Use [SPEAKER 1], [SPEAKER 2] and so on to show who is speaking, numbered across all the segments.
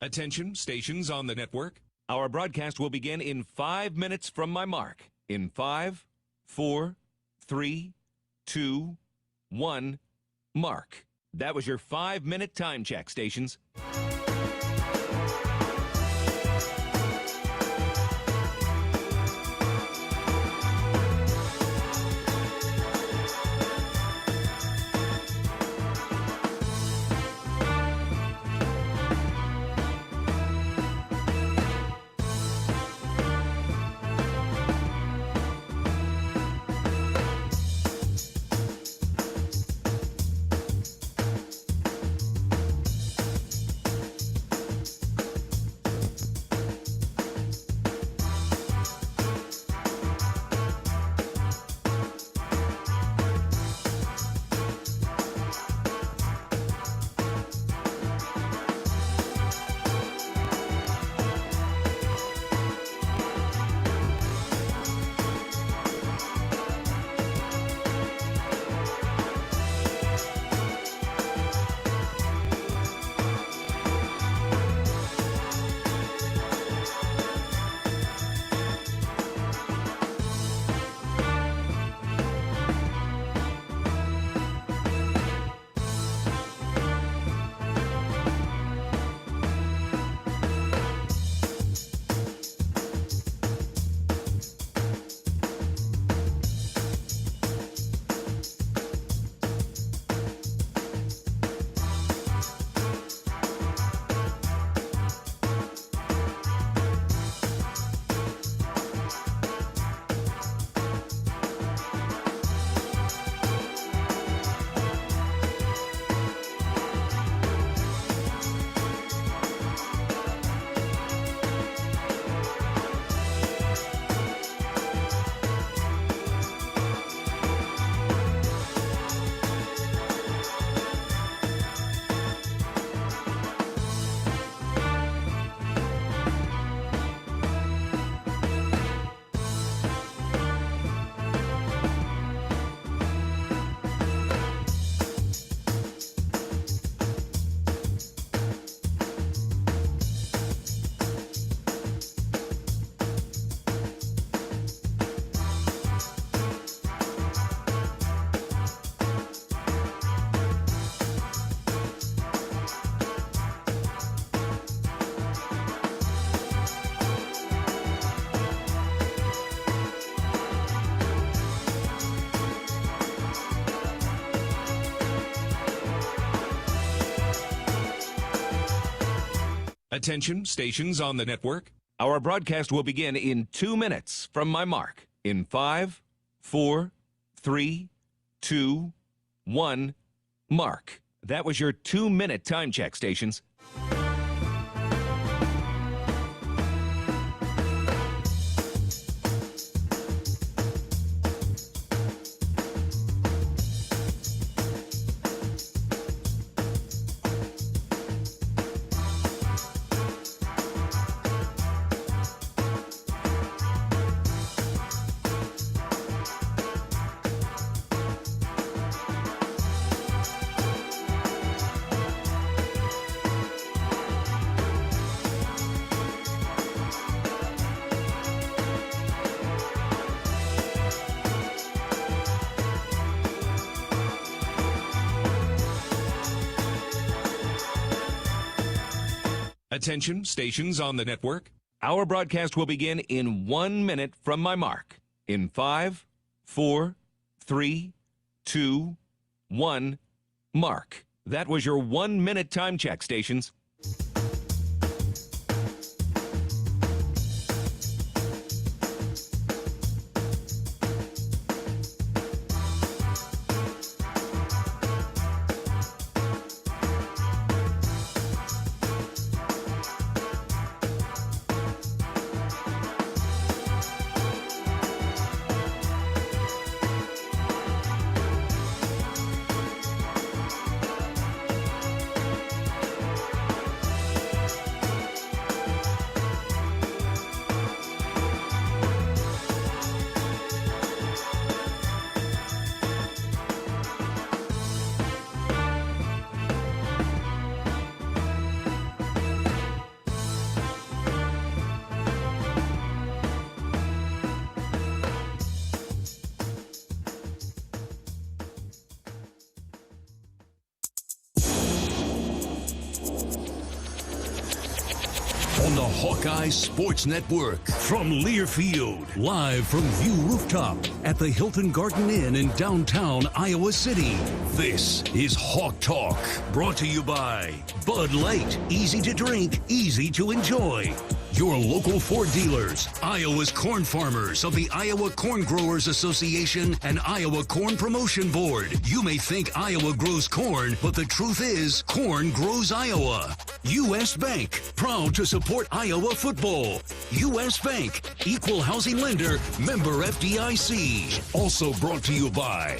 [SPEAKER 1] Attention, stations on the network. Our broadcast will begin in 5 minutes from my mark. In 5, 4, 3, 2, 1, mark. That was your 5-minute time check, stations. Attention, stations on the network. Our broadcast will begin in 2 minutes from my mark. In 5, 4, 3, 2, 1, mark. That was your 2-minute time check, stations. Attention, stations on the network. Our broadcast will begin in 1 minute from my mark. In 5, 4, 3, 2, 1, mark. That was your 1-minute time check, stations.
[SPEAKER 2] Hawkeyes Sports Network from Learfield, live from View Rooftop at the Hilton Garden Inn in downtown Iowa City. This is Hawk Talk, brought to you by Bud Light. Easy to drink, easy to enjoy. Your local Ford dealers, Iowa's corn farmers of the Iowa Corn Growers Association and Iowa Corn Promotion Board. You may think Iowa grows corn, but the truth is, corn grows Iowa. U.S. Bank, proud to support Iowa football. U.S. Bank, equal housing lender, member FDIC. Also brought to you by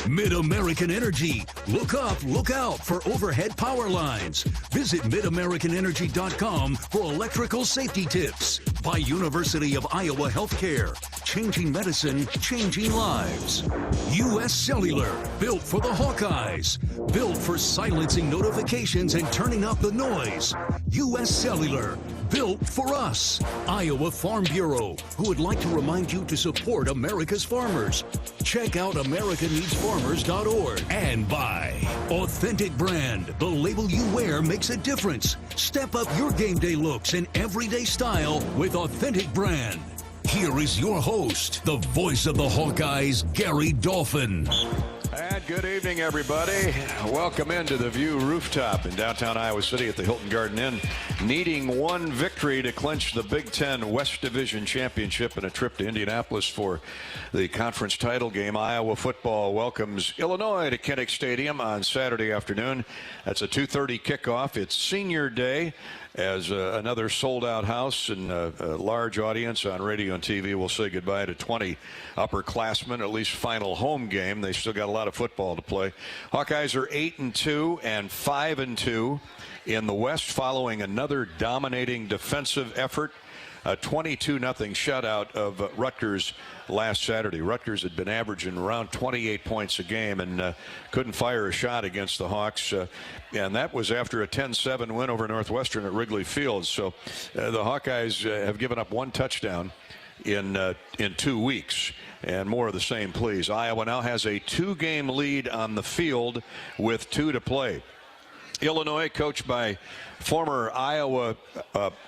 [SPEAKER 2] Mid-American Energy. Look up, look out for overhead power lines. Visit midamericanenergy.com for electrical safety tips. By University of Iowa Healthcare, changing medicine, changing lives. U.S. Cellular, built for the Hawkeyes, built for silencing notifications and turning up the noise. U.S. Cellular, built for us. Iowa Farm Bureau, who would like to remind you to support America's farmers. Check out americaneedsfarmers.org. And by Authentic Brand, the label you wear makes a difference. Step up your game day looks and everyday style with Authentic Brand. Here is your host, the voice of the Hawkeyes, Gary Dolphin.
[SPEAKER 3] And good evening, everybody. Welcome into the View Rooftop in downtown Iowa City at the Hilton Garden Inn. Needing one victory to clinch the Big Ten West Division Championship and a trip to Indianapolis for the conference title game. Iowa football welcomes Illinois to Kinnick Stadium on Saturday afternoon. That's a 2:30 kickoff. It's senior day, as another sold-out house and a large audience on radio and TV will say goodbye to 20 upperclassmen, at least final home game. They still got a lot of football to play. Hawkeyes are 8-2 and 5-2 in the West following another dominating defensive effort. A 22-0 shutout of Rutgers last Saturday. Rutgers had been averaging around 28 points a game and couldn't fire a shot against the Hawks. And that was after a 10-7 win over Northwestern at Wrigley Field. So the Hawkeyes have given up one touchdown in 2 weeks. And more of the same, please. Iowa now has a 2-game lead on the field with 2 to play. Illinois, coached by former Iowa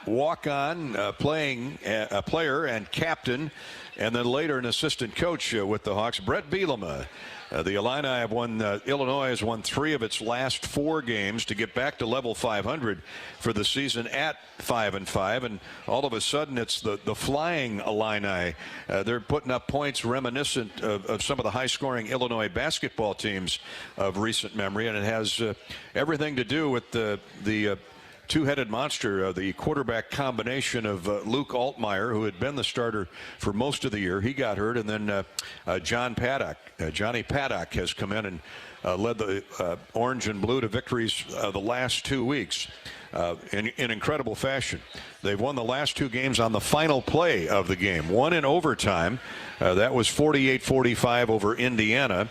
[SPEAKER 3] walk-on player and captain, and then later an assistant coach with the Hawks, Brett Bielema. The Illini have Illinois has won 3 of its last 4 games to get back to level 500 for the season at 5-5, and all of a sudden it's the flying Illini. They're putting up points reminiscent of some of the high-scoring Illinois basketball teams of recent memory, and it has everything to do with the two-headed monster, the quarterback combination of Luke Altmaier, who had been the starter for most of the year. He got hurt, and then Johnny Paddock has come in and led the orange and blue to victories the last 2 weeks in incredible fashion. They've won the last 2 games on the final play of the game, one in overtime. That was 48-45 over Indiana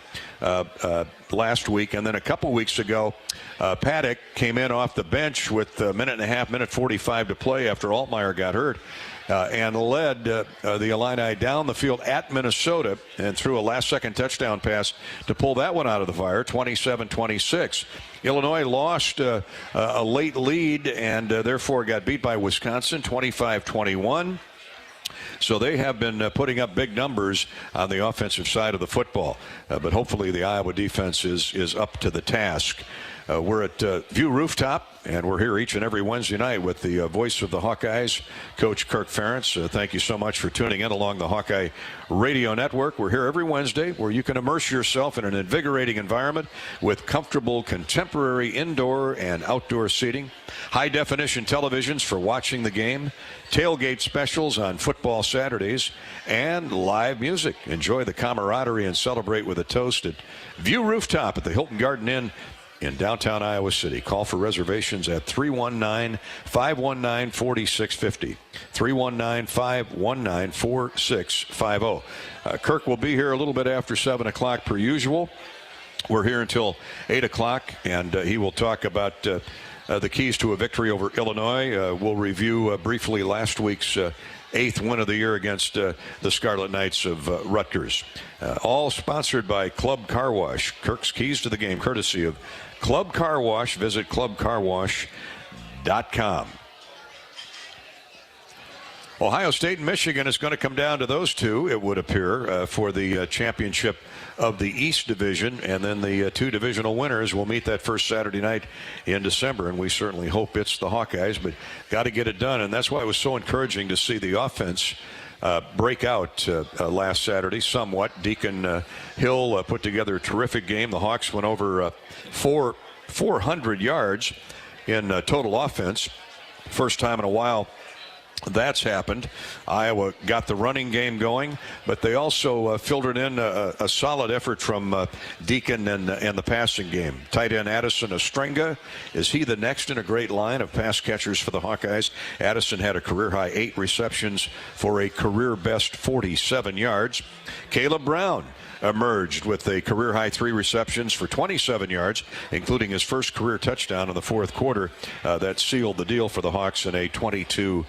[SPEAKER 3] last week, and then a couple weeks ago, Paddock came in off the bench with a minute 45 to play after Altmaier got hurt, and led the Illini down the field at Minnesota and threw a last-second touchdown pass to pull that one out of the fire, 27-26. Illinois lost a late lead and therefore got beat by Wisconsin, 25-21. So they have been putting up big numbers on the offensive side of the football. But hopefully the Iowa defense is up to the task. We're at View Rooftop, and we're here each and every Wednesday night with the voice of the Hawkeyes, Coach Kirk Ferentz. Thank you so much for tuning in along the Hawkeye Radio Network. We're here every Wednesday where you can immerse yourself in an invigorating environment with comfortable contemporary indoor and outdoor seating, high-definition televisions for watching the game, tailgate specials on football Saturdays, and live music. Enjoy the camaraderie and celebrate with a toast at View Rooftop at the Hilton Garden Inn in downtown Iowa City. Call for reservations at 319-519-4650. 319-519-4650. Kirk will be here a little bit after 7 o'clock per usual. We're here until 8 o'clock, and he will talk about the keys to a victory over Illinois. We'll review briefly last week's 8th win of the year against the Scarlet Knights of Rutgers. All sponsored by Club Car Wash. Kirk's keys to the game, courtesy of Club Car Wash. Visit clubcarwash.com. Ohio State and Michigan is going to come down to those two, it would appear, for the championship of the East Division. And then the two divisional winners will meet that first Saturday night in December. And we certainly hope it's the Hawkeyes, but got to get it done. And that's why it was so encouraging to see the offense break out last Saturday somewhat. DeJean Hill put together a terrific game. The Hawks went over 400 yards in total offense. First time in a while that's happened. Iowa got the running game going, but they also filtered in a solid effort from DeJean and the passing game. Tight end Addison Ostrenga, is he the next in a great line of pass catchers for the Hawkeyes? Addison had a career-high 8 receptions for a career-best 47 yards. Caleb Brown emerged with a career-high 3 receptions for 27 yards, including his first career touchdown in the fourth quarter. That sealed the deal for the Hawks in a 22-0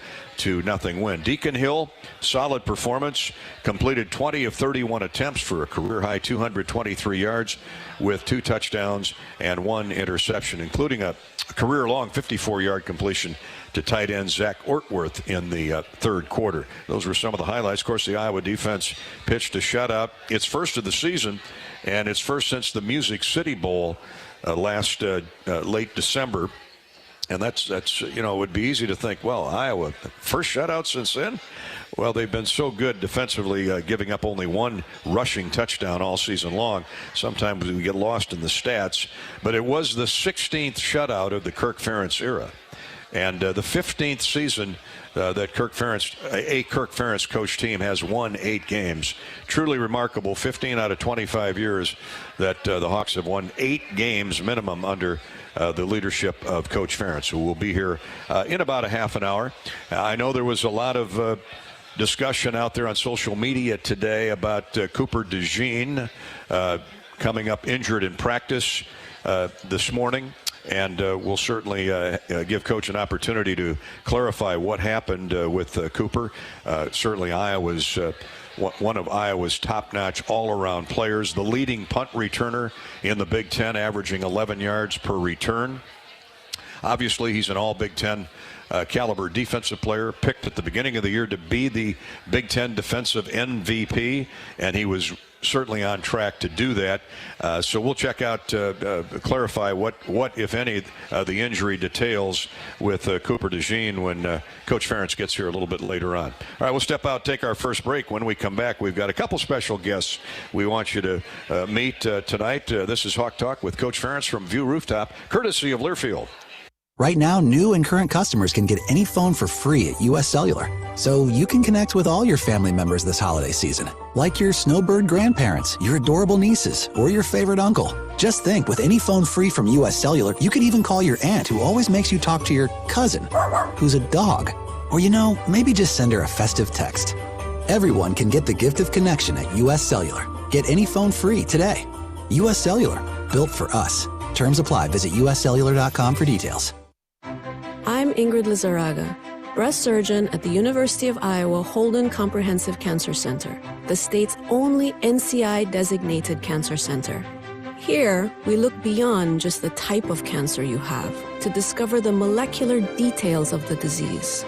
[SPEAKER 3] win. DeJean Hill, solid performance, completed 20 of 31 attempts for a career-high 223 yards with 2 touchdowns and 1 interception, including a career-long 54-yard completion to tight end Zach Ortworth in the third quarter. Those were some of the highlights. Of course, the Iowa defense pitched a shutout. It's first of the season, and it's first since the Music City Bowl last late December. And that's it would be easy to think, well, Iowa, first shutout since then? Well, they've been so good defensively, giving up only 1 rushing touchdown all season long. Sometimes we get lost in the stats. But it was the 16th shutout of the Kirk Ferentz era. And the 15th season that Kirk Ferentz coach team has won 8 games. Truly remarkable. 15 out of 25 years that the Hawks have won 8 games minimum under the leadership of Coach Ferentz, who will be here in about a half an hour. I know there was a lot of discussion out there on social media today about Cooper DeJean coming up injured in practice this morning. And we'll certainly give Coach an opportunity to clarify what happened with Cooper. Certainly Iowa's one of Iowa's top-notch all-around players, the leading punt returner in the Big Ten, averaging 11 yards per return. Obviously, he's an all-Big Ten caliber defensive player, picked at the beginning of the year to be the Big Ten defensive MVP, and he was certainly on track to do that. So we'll check out, clarify what if any, the injury details with Cooper DeJean when Coach Ferentz gets here a little bit later on. All right, we'll step out, take our first break. When we come back, we've got a couple special guests we want you to meet tonight. This is Hawk Talk with Coach Ferentz from View Rooftop, courtesy of Learfield.
[SPEAKER 4] Right now, new and current customers can get any phone for free at US Cellular. So you can connect with all your family members this holiday season, like your snowbird grandparents, your adorable nieces, or your favorite uncle. Just think, with any phone free from US Cellular, you could even call your aunt who always makes you talk to your cousin, who's a dog. Or maybe just send her a festive text. Everyone can get the gift of connection at US Cellular. Get any phone free today. US Cellular, built for us. Terms apply. Visit uscellular.com for details.
[SPEAKER 5] I'm Ingrid Lizarraga, breast surgeon at the University of Iowa Holden Comprehensive Cancer Center, the state's only NCI-designated cancer center. Here, we look beyond just the type of cancer you have to discover the molecular details of the disease.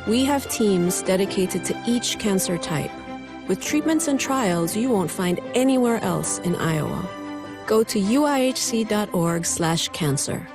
[SPEAKER 5] We have teams dedicated to each cancer type, with treatments and trials you won't find anywhere else in Iowa. Go to uihc.org/cancer.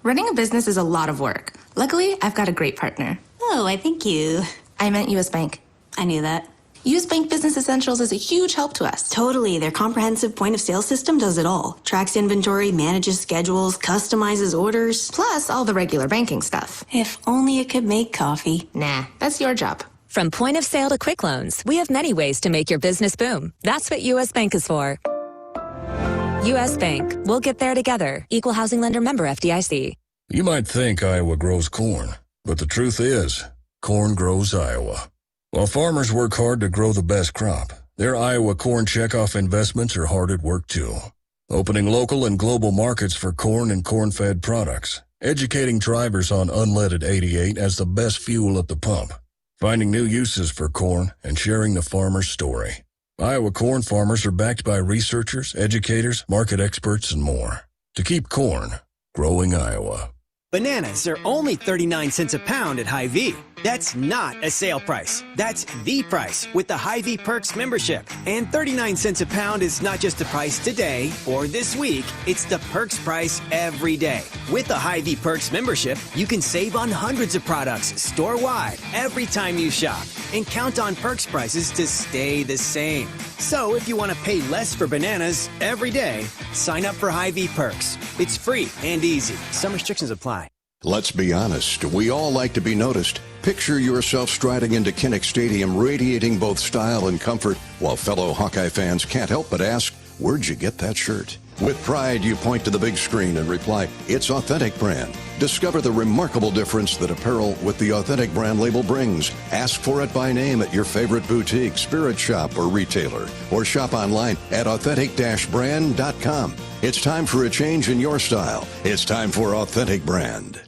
[SPEAKER 6] Running a business is a lot of work. Luckily, I've got a great partner.
[SPEAKER 7] Oh, I thank you.
[SPEAKER 6] I meant U.S. Bank.
[SPEAKER 7] I knew that.
[SPEAKER 6] U.S. Bank Business Essentials is a huge help to us.
[SPEAKER 7] Totally. Their comprehensive point-of-sale system does it all. Tracks inventory, manages schedules, customizes orders.
[SPEAKER 6] Plus all the regular banking stuff.
[SPEAKER 7] If only it could make coffee.
[SPEAKER 6] Nah, that's your job.
[SPEAKER 8] From point of sale to quick loans, we have many ways to make your business boom. That's what U.S. Bank is for. U.S. Bank. We'll get there together. Equal housing lender, member FDIC.
[SPEAKER 2] You might think Iowa grows corn, but the truth is, corn grows Iowa. While farmers work hard to grow the best crop, their Iowa corn checkoff investments are hard at work too. Opening local and global markets for corn and corn-fed products, educating drivers on unleaded 88 as the best fuel at the pump, finding new uses for corn, and sharing the farmer's story. Iowa corn farmers are backed by researchers, educators, market experts, and more. To keep corn growing Iowa.
[SPEAKER 9] Bananas are only 39 cents a pound at Hy-Vee. That's not a sale price. That's the price with the Hy-Vee Perks membership. And 39 cents a pound is not just the price today or this week. It's the Perks price every day. With the Hy-Vee Perks membership, you can save on hundreds of products store-wide every time you shop. And count on Perks prices to stay the same. So if you want to pay less for bananas every day, sign up for Hy-Vee Perks. It's free and easy. Some restrictions apply.
[SPEAKER 10] Let's be honest, we all like to be noticed. Picture yourself striding into Kinnick Stadium, radiating both style and comfort, while fellow Hawkeye fans can't help but ask, where'd you get that shirt? With pride, you point to the big screen and reply, it's Authentic Brand. Discover the remarkable difference that apparel with the Authentic Brand label brings. Ask for it by name at your favorite boutique, spirit shop, or retailer, or shop online at authentic-brand.com. It's time for a change in your style. It's time for Authentic Brand.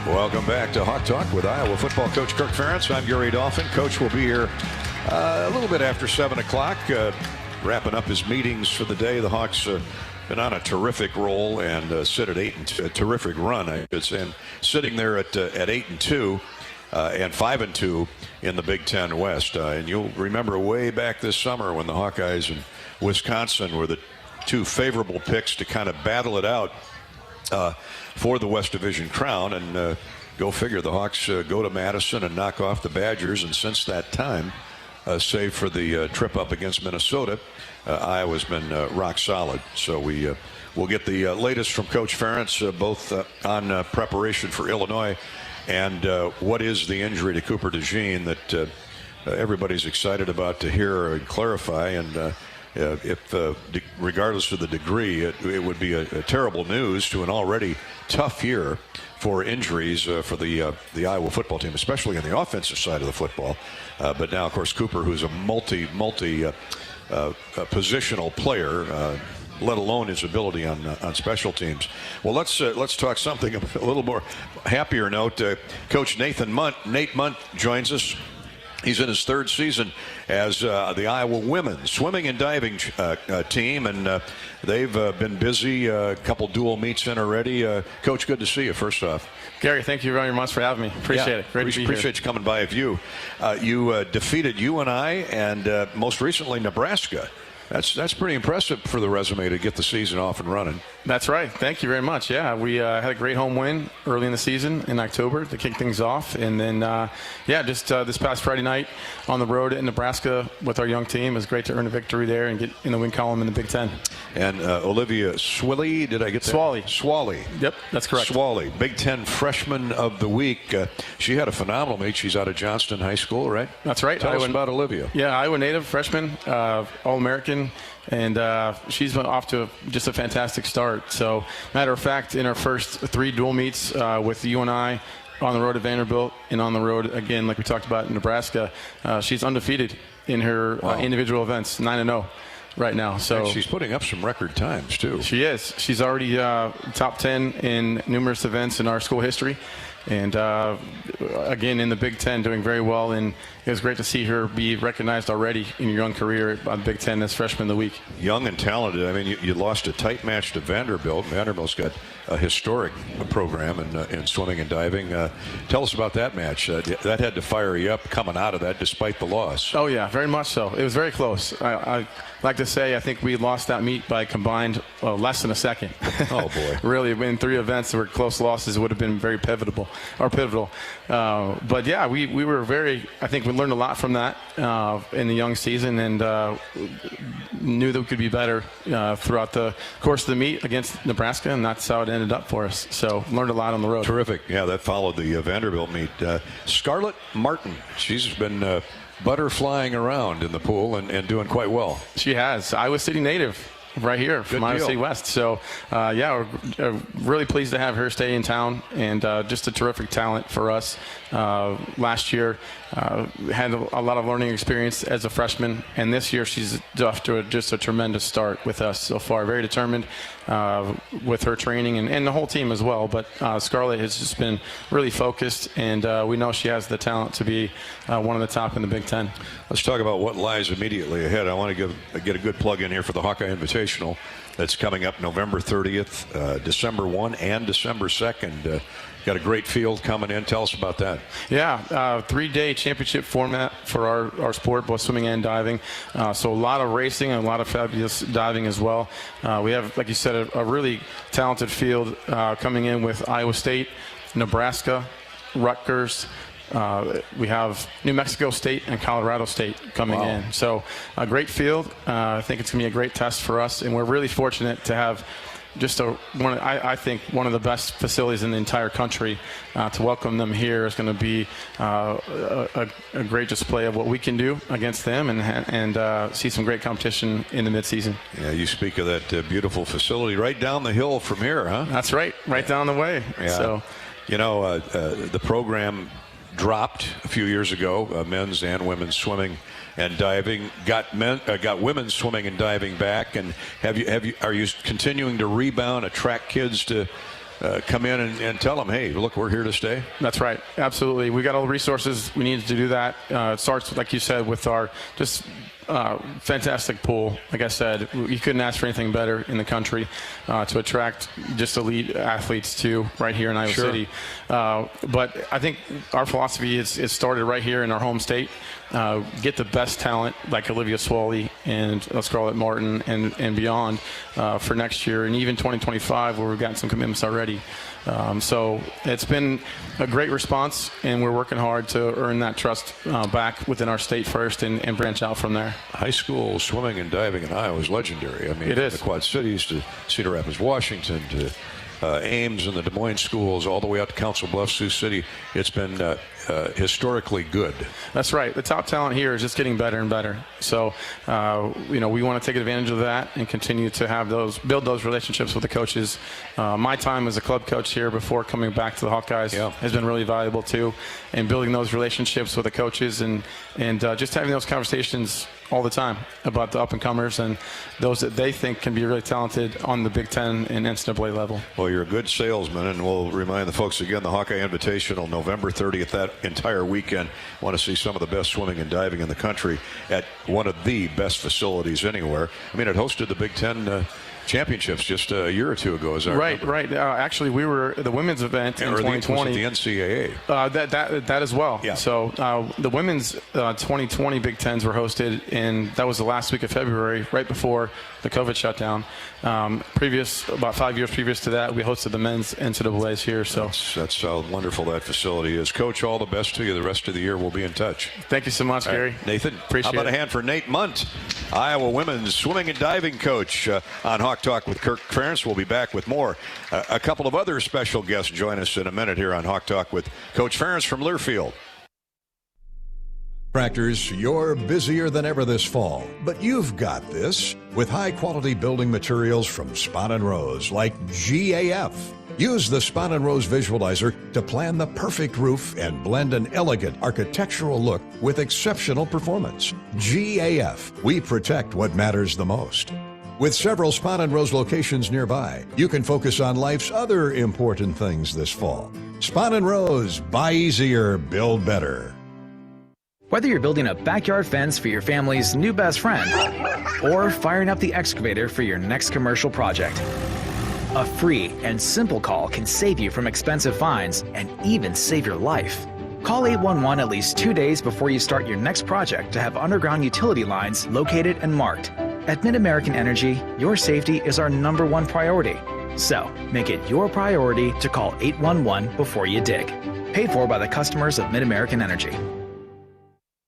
[SPEAKER 3] Welcome back to Hawk Talk with Iowa football coach Kirk Ferentz. I'm Gary Dolphin. Coach will be here a little bit after 7 o'clock, wrapping up his meetings for the day. The Hawks been on a terrific roll and sit at 8-2, a terrific run, I should say, and sitting there at 8-2 and 5-2 in the Big Ten West. And you'll remember way back this summer when the Hawkeyes and Wisconsin were the two favorable picks to kind of battle it out for the West Division crown, and go figure, the Hawks go to Madison and knock off the Badgers, and since that time, save for the trip up against Minnesota, Iowa's been rock solid. So we'll get the latest from Coach Ferentz, both on preparation for Illinois and what is the injury to Cooper DeJean that everybody's excited about to hear and clarify. And regardless of the degree, it would be a terrible news to an already tough year for injuries for the Iowa football team, especially on the offensive side of the football. But now, of course, Cooper, who's a multi positional player, let alone his ability on special teams. Well, let's talk something a little more happier note. Coach Nate Munt joins us. He's in his third season as the Iowa women's swimming and diving team, and they've been busy. A couple dual meets in already. Coach, good to see you, first off.
[SPEAKER 11] Gary, thank you very much for having me. Appreciate it. Great to be here.
[SPEAKER 3] Appreciate you coming by. You defeated UNI and most recently Nebraska. That's pretty impressive for the resume to get the season off and running.
[SPEAKER 11] That's right. Thank you very much. Yeah, we had a great home win early in the season in October to kick things off. And then, just this past Friday night on the road in Nebraska with our young team. It was great to earn a victory there and get in the win column in the Big Ten.
[SPEAKER 3] And Olivia Swilly, did I get that? Swally.
[SPEAKER 11] Yep, that's correct.
[SPEAKER 3] Swally, Big Ten Freshman of the Week. She had a phenomenal meet. She's out of Johnston High School, right?
[SPEAKER 11] That's right.
[SPEAKER 3] Tell us about Olivia.
[SPEAKER 11] Yeah, Iowa native freshman, All-American. And she's been off to just a fantastic start. So, matter of fact, in our first 3 dual meets with UNI, on the road at Vanderbilt, and on the road again, like we talked about in Nebraska, she's undefeated in her individual events, 9-0 right now. So
[SPEAKER 3] and she's putting up some record times too.
[SPEAKER 11] She is. She's already top 10 in numerous events in our school history. And again, in the Big Ten, doing very well. And it was great to see her be recognized already in your young career on Big Ten as Freshman of the Week.
[SPEAKER 3] Young and talented. I mean, you lost a tight match to Vanderbilt. Vanderbilt's got a historic program in swimming and diving. Tell us about that match. That had to fire you up coming out of that despite the loss.
[SPEAKER 11] Oh, yeah, very much so. It was very close. I like to say I think we lost that meet by combined less than a second.
[SPEAKER 3] Oh, boy.
[SPEAKER 11] Really, in 3 events that were close losses, it would have been very pivotal. But, yeah, we were I think we learned a lot from that in the young season, and knew that we could be better throughout the course of the meet against Nebraska, and that's how it ended up for us. So learned a lot on the road.
[SPEAKER 3] Terrific. Yeah, that followed the Vanderbilt meet. Scarlett Martin, she's been butterflying around in the pool and doing quite well.
[SPEAKER 11] She has. Iowa City native. Right here from Iowa City West. So, we're really pleased to have her stay in town, and just a terrific talent for us. Last year, had a lot of learning experience as a freshman, and this year she's off to just a tremendous start with us so far. Very determined with her training and the whole team as well. But Scarlett has just been really focused, and we know she has the talent to be one of the top in the Big Ten.
[SPEAKER 3] Let's talk about what lies immediately ahead. I want to get a good plug in here for the Hawkeye Invitational. Invitational that's coming up November 30th, December 1 and December 2nd. Got a great field coming in. Tell us about that.
[SPEAKER 11] Yeah, 3-day championship format for our sport, both swimming and diving. So a lot of racing and a lot of fabulous diving as well. We have, like you said, a really talented field coming in with Iowa State, Nebraska, Rutgers. We have New Mexico State and Colorado State coming in. So a great field. I think it's going to be a great test for us, and we're really fortunate to have just I think one of the best facilities in the entire country. To welcome them here is going to be a great display of what we can do against them, and see some great competition in the midseason.
[SPEAKER 3] Yeah, you speak of that beautiful facility right down the hill from here, huh?
[SPEAKER 11] That's right, down the way.
[SPEAKER 3] Yeah.
[SPEAKER 11] So,
[SPEAKER 3] the program dropped a few years ago, men's and women's swimming and diving, got women's swimming and diving back. And are you continuing to rebound, attract kids to come in and tell them, hey, look, we're here to stay?
[SPEAKER 11] That's right, absolutely. We got all the resources we need to do that. It starts, like you said, with our fantastic pool. Like I said, you couldn't ask for anything better in the country to attract just elite athletes to right here in Iowa City. But I think our philosophy is started right here in our home state. Get the best talent like Olivia Swally and Scarlett Martin and beyond for next year, and even 2025, where we've gotten some commitments already. So it's been a great response, and we're working hard to earn that trust back within our state first and branch out from there.
[SPEAKER 3] High school swimming and diving in Iowa is legendary. I mean,
[SPEAKER 11] it is.
[SPEAKER 3] The Quad Cities to Cedar Rapids, Washington, to Ames and the Des Moines schools, all the way out to Council Bluffs, Sioux City. It's been historically good.
[SPEAKER 11] That's right. The top talent here is just getting better and better. So, we want to take advantage of that and continue to build those relationships with the coaches. My time as a club coach here before coming back to the Hawkeyes has been really valuable too, and building those relationships with the coaches and just having those conversations all the time about the up-and-comers and those that they think can be really talented on the Big Ten and NCAA level.
[SPEAKER 3] Well, you're a good salesman, and we'll remind the folks again, the Hawkeye Invitational, November 30th, that entire weekend. Want to see some of the best swimming and diving in the country at one of the best facilities anywhere. I mean, it hosted the Big Ten championships just a year or two ago, is that
[SPEAKER 11] right? Right. Actually, we were the women's event in 2020.
[SPEAKER 3] The NCAA.
[SPEAKER 11] That as well.
[SPEAKER 3] Yeah.
[SPEAKER 11] So the women's 2020 Big Tens were hosted, and that was the last week of February, right before the COVID shutdown. About 5 years previous to that, we hosted the men's NCAAs here. So
[SPEAKER 3] that's how wonderful that facility is. Coach, all the best to you. The rest of the year, we'll be in touch.
[SPEAKER 11] Thank you so much, Gary.
[SPEAKER 3] Right. Nathan,
[SPEAKER 11] appreciate
[SPEAKER 3] how about
[SPEAKER 11] it.
[SPEAKER 3] a hand for Nate Munt, Iowa women's swimming and diving coach on Hawk Talk with Kirk Ferentz. We'll be back with more. A couple of other special guests join us in a minute here on Hawk Talk with Coach Ferentz from Learfield.
[SPEAKER 10] Contractors, you're busier than ever this fall, but you've got this with high-quality building materials from Spahn & Rose, like GAF. Use the Spahn & Rose Visualizer to plan the perfect roof and blend an elegant architectural look with exceptional performance. GAF, we protect what matters the most. With several Spahn & Rose locations nearby, you can focus on life's other important things this fall. Spahn & Rose, buy easier, build better.
[SPEAKER 12] Whether you're building a backyard fence for your family's new best friend or firing up the excavator for your next commercial project, a free and simple call can save you from expensive fines and even save your life. Call 811 at least 2 days before you start your next project to have underground utility lines located and marked. At Mid-American Energy, your safety is our #1 priority. So, make it your priority to call 811 before you dig. Paid for by the customers of Mid-American Energy.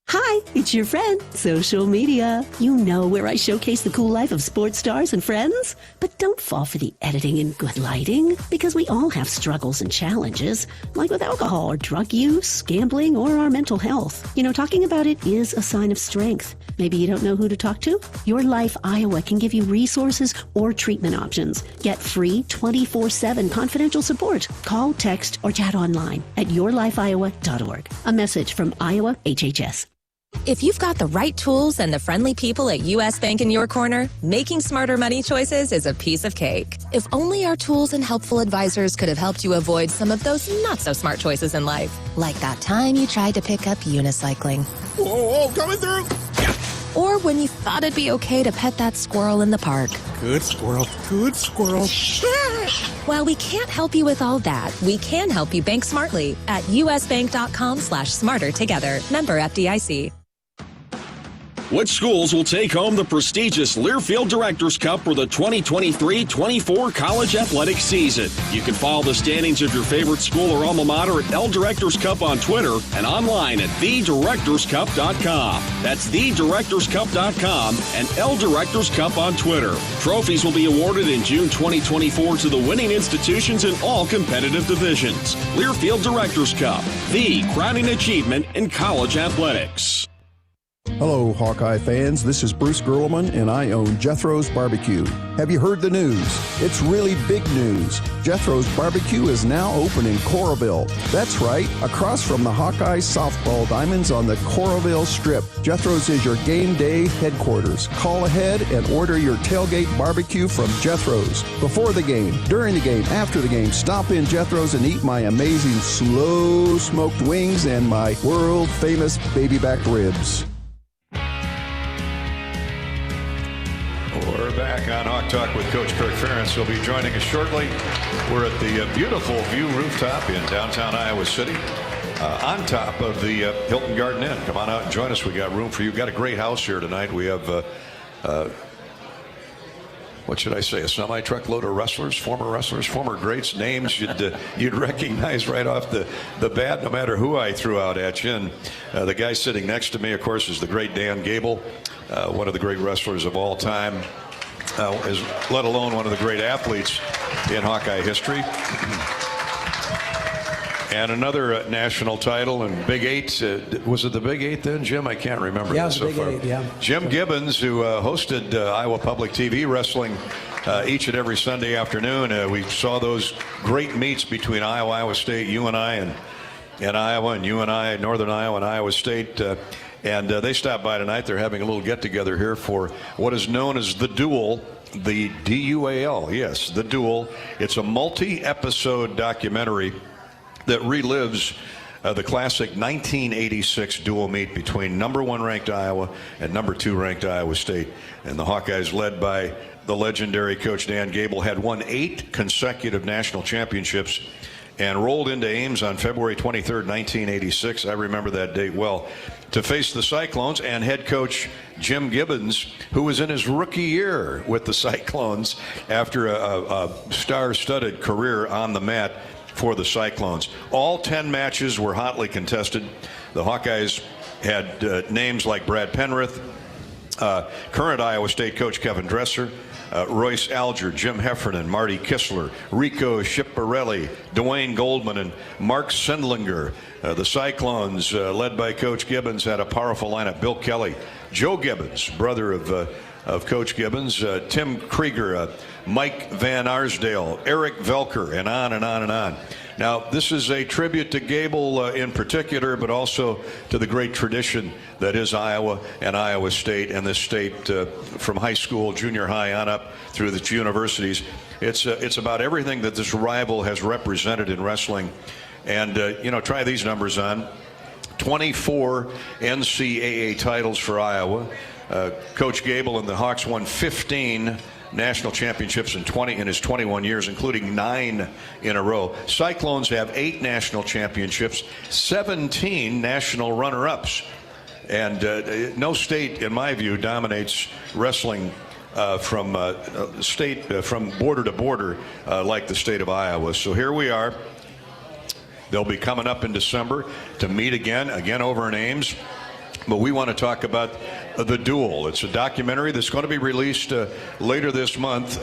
[SPEAKER 13] Hi, it's your friend, social media. You know, where I showcase the cool life of sports stars and friends. But don't fall for the editing and good lighting, because we all have struggles and challenges, like with alcohol or drug use, gambling, or our mental health. You know, talking about it is a sign of strength. Maybe you don't know who to talk to? Your Life Iowa can give you resources or treatment options. Get free 24/7 confidential support. Call, text, or chat online at yourlifeiowa.org. A message from Iowa HHS.
[SPEAKER 8] If you've got the right tools and the friendly people at U.S. Bank in your corner, making smarter money choices is a piece of cake. If only our tools and helpful advisors could have helped you avoid some of those not-so-smart choices in life. Like that time you tried to pick up unicycling.
[SPEAKER 14] Whoa, coming through!
[SPEAKER 8] or when you thought it'd be okay to pet that squirrel in the park.
[SPEAKER 14] Good squirrel, good squirrel.
[SPEAKER 8] While we can't help you with all that, we can help you bank smartly at usbank.com/smartertogether. Member FDIC.
[SPEAKER 15] Which schools will take home the prestigious Learfield Directors Cup for the 2023-24 college athletic season? You can follow the standings of your favorite school or alma mater at L Directors Cup on Twitter and online at thedirectorscup.com. That's thedirectorscup.com and L Directors Cup on Twitter. Trophies will be awarded in June 2024 to the winning institutions in all competitive divisions. Learfield Directors Cup, the crowning achievement in college athletics.
[SPEAKER 16] Hello, Hawkeye fans. This is Bruce Gerleman, and I own Jethro's Barbecue. Have you heard the news? It's really big news. Jethro's Barbecue is now open in Coralville. That's right, across from the Hawkeye softball diamonds on the Coralville Strip. Jethro's is your game day headquarters. Call ahead and order your tailgate barbecue from Jethro's. Before the game, during the game, after the game, stop in Jethro's and eat my amazing slow-smoked wings and my world-famous baby back ribs.
[SPEAKER 3] We're back on Hawk Talk with Coach Kirk Ferentz. He'll be joining us shortly. We're at the beautiful View Rooftop in downtown Iowa City, on top of the Hilton Garden Inn. Come on out and join us. We got room for you. Got a great house here tonight. We have, what should I say, a semi-truckload of wrestlers, former greats, names you'd recognize right off the bat, no matter who I threw out at you. And the guy sitting next to me, of course, is the great Dan Gable, one of the great wrestlers of all time, let alone one of the great athletes in Hawkeye history. And another national title and Big Eight. Was it the Big Eight then, Jim? I can't remember.
[SPEAKER 17] Yeah, it was the Big Eight, yeah.
[SPEAKER 3] Jim Gibbons, who hosted Iowa Public TV wrestling each and every Sunday afternoon. We saw those great meets between Iowa State, UNI, and Iowa, and UNI, Northern Iowa, and Iowa State. And they stopped by tonight. They're having a little get-together here for what is known as The Duel, the DUAL. Yes, The Duel. It's a multi-episode documentary that relives the classic 1986 dual meet between number 1 ranked Iowa and number 2 ranked Iowa State. And the Hawkeyes, led by the legendary Coach Dan Gable, had won 8 consecutive national championships and rolled into Ames on February 23rd, 1986. I remember that date well, to face the Cyclones and head coach Jim Gibbons, who was in his rookie year with the Cyclones after a star-studded career on the mat for the Cyclones. All 10 matches were hotly contested. The Hawkeyes had names like Brad Penrith, current Iowa State coach Kevin Dresser, Royce Alger, Jim Heffernan, Marty Kistler, Rico Schiaparelli, Dwayne Goldman, and Mark Sindlinger. The Cyclones, led by Coach Gibbons, had a powerful lineup. Bill Kelly, Joe Gibbons, brother of Coach Gibbons, Tim Krieger, Mike Van Arsdale, Eric Velker, and on and on and on. Now, this is a tribute to Gable in particular, but also to the great tradition that is Iowa and Iowa State, and this state from high school, junior high on up through the universities. It's about everything that this rival has represented in wrestling. And, try these numbers on. 24 NCAA titles for Iowa. Coach Gable and the Hawks won 15 national championships in his 21 years, including 9 in a row. Cyclones have 8 national championships, 17 national runner-ups. And no state, in my view, dominates wrestling from border to border like the state of Iowa. So here we are. They'll be coming up in December to meet again over in Ames. But we want to talk about The Duel. It's a documentary that's going to be released later this month.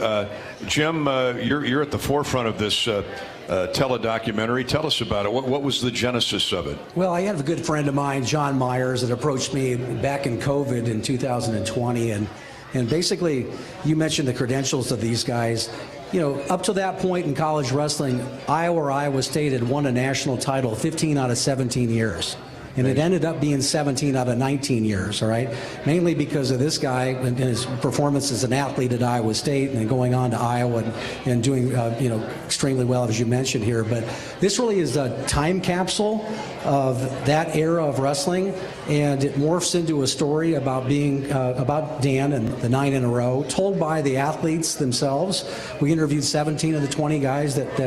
[SPEAKER 3] Jim, you're at the forefront of this teledocumentary. Tell us about it. What was the genesis of it?
[SPEAKER 17] Well, I have a good friend of mine, John Myers, that approached me back in COVID in 2020. And basically, you mentioned the credentials of these guys. Up to that point in college wrestling, Iowa or Iowa State had won a national title 15 out of 17 years. And it ended up being 17 out of 19 years, all right? Mainly because of this guy and his performance as an athlete at Iowa State and then going on to Iowa and doing, extremely well, as you mentioned here. But this really is a time capsule of that era of wrestling, and it morphs into a story about being, about Dan and the 9 in a row, told by the athletes themselves. We interviewed 17 of the 20 guys that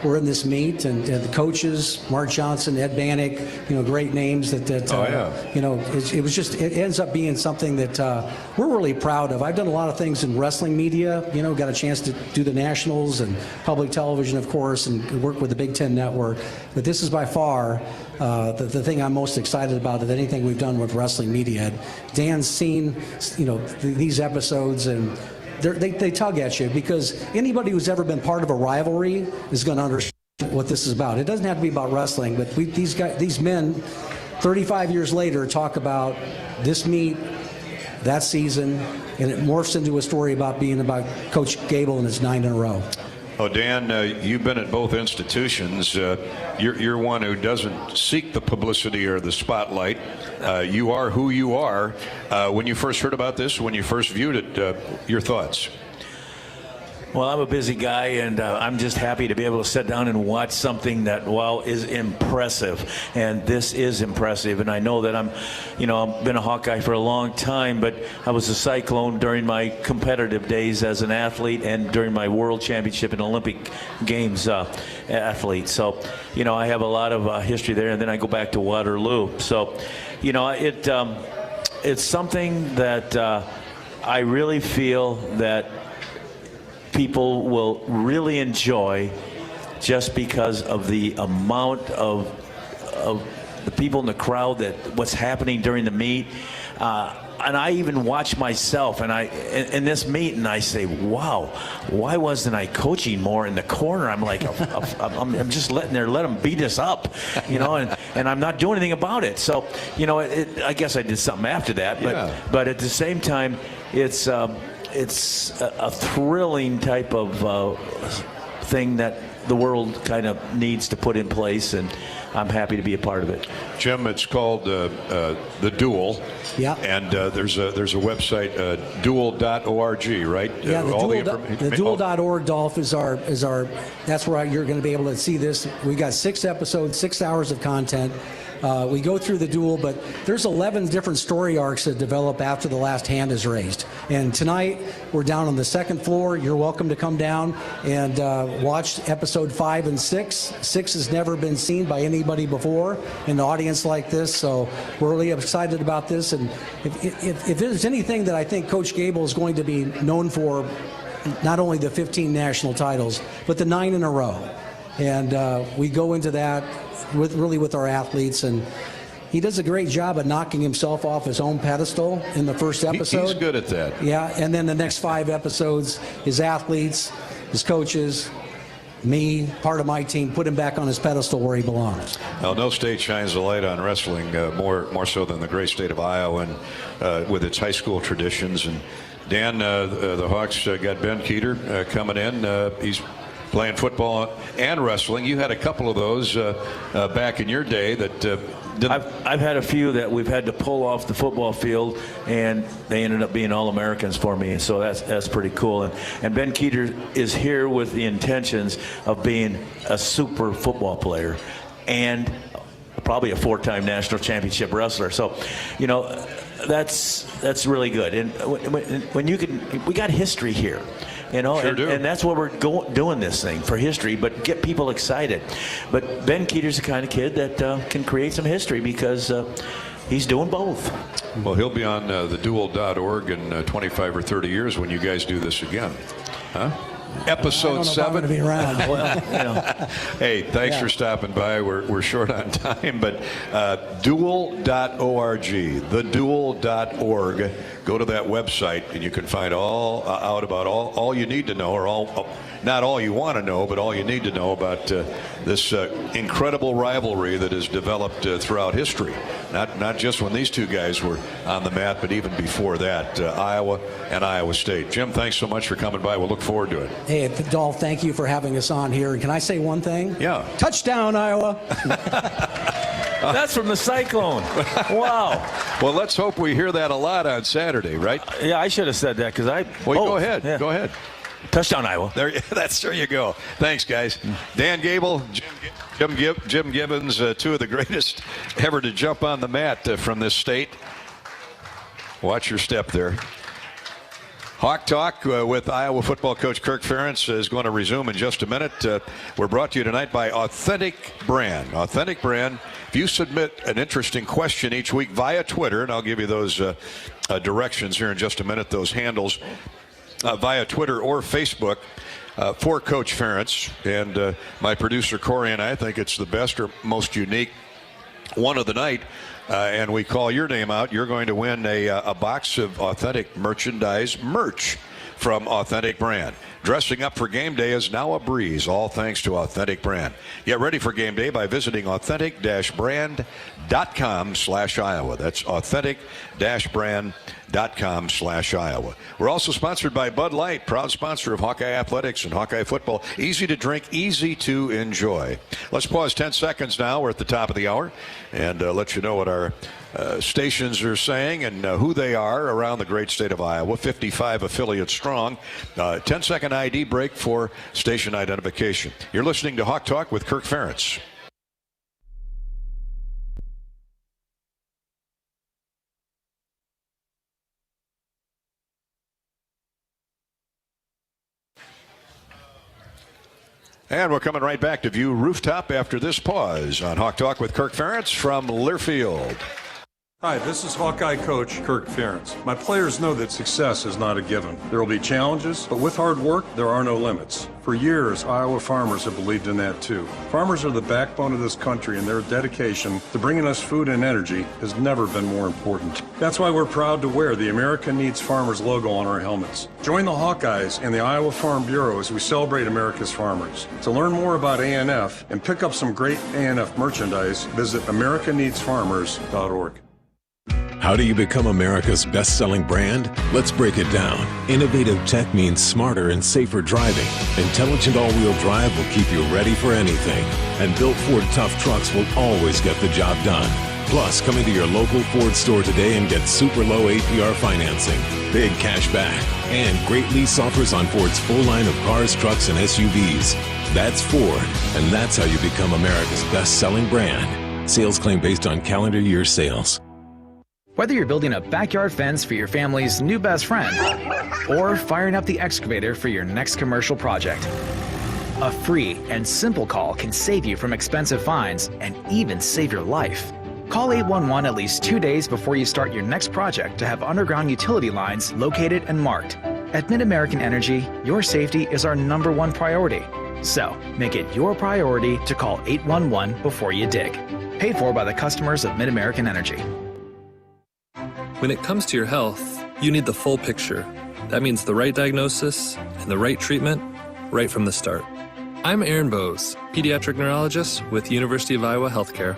[SPEAKER 17] were in this meet, and the coaches, Mark Johnson, Ed Bannock, great names that it ends up being something that we're really proud of. I've done a lot of things in wrestling media, got a chance to do the Nationals and public television, of course, and work with the Big Ten Network. But this is by far the thing I'm most excited about of anything we've done with wrestling media. Dan's seen, these episodes, and they tug at you, because anybody who's ever been part of a rivalry is going to understand what this is about. It doesn't have to be about wrestling, but these men, 35 years later, talk about this meet, that season, and it morphs into a story about Coach Gable and his 9 in a row.
[SPEAKER 3] Oh, Dan, you've been at both institutions. You're one who doesn't seek the publicity or the spotlight. You are who you are. When you first heard about this, when you first viewed it, your thoughts?
[SPEAKER 18] Well, I'm a busy guy, and I'm just happy to be able to sit down and watch something that, is impressive. And this is impressive. And I know that I've been a Hawkeye for a long time, but I was a Cyclone during my competitive days as an athlete and during my World Championship and Olympic Games athlete. So, I have a lot of history there. And then I go back to Waterloo. So, it's something that I really feel that people will really enjoy, just because of the amount of the people in the crowd, that what's happening during the meet. And I even watch myself, and in this meet, and I say, wow, why wasn't I coaching more in the corner? I'm like, I'm just let them beat us up, and I'm not doing anything about it. So, I guess I did something after that, but at the same time, it's a thrilling type of thing that the world kind of needs to put in place, and I'm happy to be a part of it.
[SPEAKER 3] Jim, it's called The Duel.
[SPEAKER 17] Yeah.
[SPEAKER 3] And there's a website, duel.org, right?
[SPEAKER 17] Yeah, the duel.org, Dolph, is our that's where you're going to be able to see this. We got 6 episodes, 6 hours of content. We go through the duel, but there's 11 different story arcs that develop after the last hand is raised. And tonight, we're down on the 2nd floor. You're welcome to come down and watch episode 5 and 6. 6 has never been seen by anybody before in an audience like this, so we're really excited about this. And if there's anything that I think Coach Gable is going to be known for, not only the 15 national titles, but the 9 in a row. And we go into that with our athletes, and he does a great job at knocking himself off his own pedestal in the first episode.
[SPEAKER 3] He's good at that.
[SPEAKER 17] Yeah, and then the next 5 episodes, his athletes, his coaches, me, part of my team, put him back on his pedestal where he belongs.
[SPEAKER 3] Well, no state shines a light on wrestling more so than the great state of Iowa, and with its high school traditions. And Dan, the Hawks got Ben Keeter coming in. He's playing football and wrestling. You had a couple of those back in your day that
[SPEAKER 18] I've had a few that we've had to pull off the football field, and they ended up being All-Americans for me, and so that's pretty cool. And Ben Keeter is here with the intentions of being a super football player and probably a 4-time national championship wrestler. So, that's really good. And when we got history here. And that's what we're doing this thing for history, but get people excited. But Ben Keeter's the kind of kid that can create some history because he's doing both.
[SPEAKER 3] Well, he'll be on the duel.org in 25 or 30 years when you guys do this again. Huh? Episode 7.
[SPEAKER 17] To be around.
[SPEAKER 3] Hey, thanks for stopping by. We're short on time, but duel.org, theduel.org. Go to that website, and you can find out about all you need to know, or not all you want to know, but all you need to know about this incredible rivalry that has developed throughout history. Not just when these two guys were on the mat, but even before that, Iowa and Iowa State. Jim, thanks so much for coming by. We'll look forward to it.
[SPEAKER 17] Hey, Dolph, thank you for having us on here. And can I say one thing?
[SPEAKER 3] Yeah.
[SPEAKER 17] Touchdown, Iowa.
[SPEAKER 18] That's from the Cyclone. Wow.
[SPEAKER 3] Well, let's hope we hear that a lot on Saturday, right?
[SPEAKER 18] Yeah, I should have said that because I.
[SPEAKER 3] Well, go ahead. Yeah. Go ahead.
[SPEAKER 18] Touchdown, Iowa.
[SPEAKER 3] There you go. Thanks, guys. Dan Gable, Jim Gibbons, two of the greatest ever to jump on the mat from this state. Watch your step there. Hawk Talk with Iowa football coach Kirk Ferentz is going to resume in just a minute. We're brought to you tonight by Authentic Brand. Authentic Brand. If you submit an interesting question each week via Twitter, and I'll give you those directions here in just a minute, those handles, via Twitter or Facebook, for Coach Ferentz and my producer Corey and I think it's the best or most unique one of the night, and we call your name out, you're going to win a box of authentic merch from Authentic Brand. Dressing up for game day is now a breeze, all thanks to Authentic Brand. Get ready for game day by visiting authentic-brand.com/Iowa. That's authentic-brand.com/Iowa. We're also sponsored by Bud Light, proud sponsor of Hawkeye Athletics and Hawkeye Football. Easy to drink, easy to enjoy. Let's pause 10 seconds now. We're at the top of the hour, and let you know what our stations are saying and who they are around the great state of Iowa. 55 affiliates strong. 10-second ID break for station identification. You're listening to Hawk Talk with Kirk Ferentz. And we're coming right back to View Rooftop after this pause on Hawk Talk with Kirk Ferentz from Learfield.
[SPEAKER 19] Hi, this is Hawkeye coach Kirk Ferentz. My players know that success is not a given. There will be challenges, but with hard work, there are no limits. For years, Iowa farmers have believed in that too. Farmers are the backbone of this country, and their dedication to bringing us food and energy has never been more important. That's why we're proud to wear the America Needs Farmers logo on our helmets. Join the Hawkeyes and the Iowa Farm Bureau as we celebrate America's farmers. To learn more about ANF and pick up some great ANF merchandise, visit americaneedsfarmers.org.
[SPEAKER 20] How do you become America's best-selling brand? Let's break it down. Innovative tech means smarter and safer driving. Intelligent all-wheel drive will keep you ready for anything. And built Ford tough trucks will always get the job done. Plus, come into your local Ford store today and get super low APR financing, big cash back, and great lease offers on Ford's full line of cars, trucks, and SUVs. That's Ford, and that's how you become America's best-selling brand. Sales claim based on calendar year sales.
[SPEAKER 12] Whether you're building a backyard fence for your family's new best friend or firing up the excavator for your next commercial project, a free and simple call can save you from expensive fines and even save your life. Call 811 at least 2 days before you start your next project to have underground utility lines located and marked. At Mid-American Energy, your safety is our #1 priority. So, make it your priority to call 811 before you dig. Paid for by the customers of Mid-American Energy.
[SPEAKER 21] When it comes to your health, you need the full picture. That means the right diagnosis and the right treatment right from the start. I'm Aaron Bose, pediatric neurologist with University of Iowa Healthcare.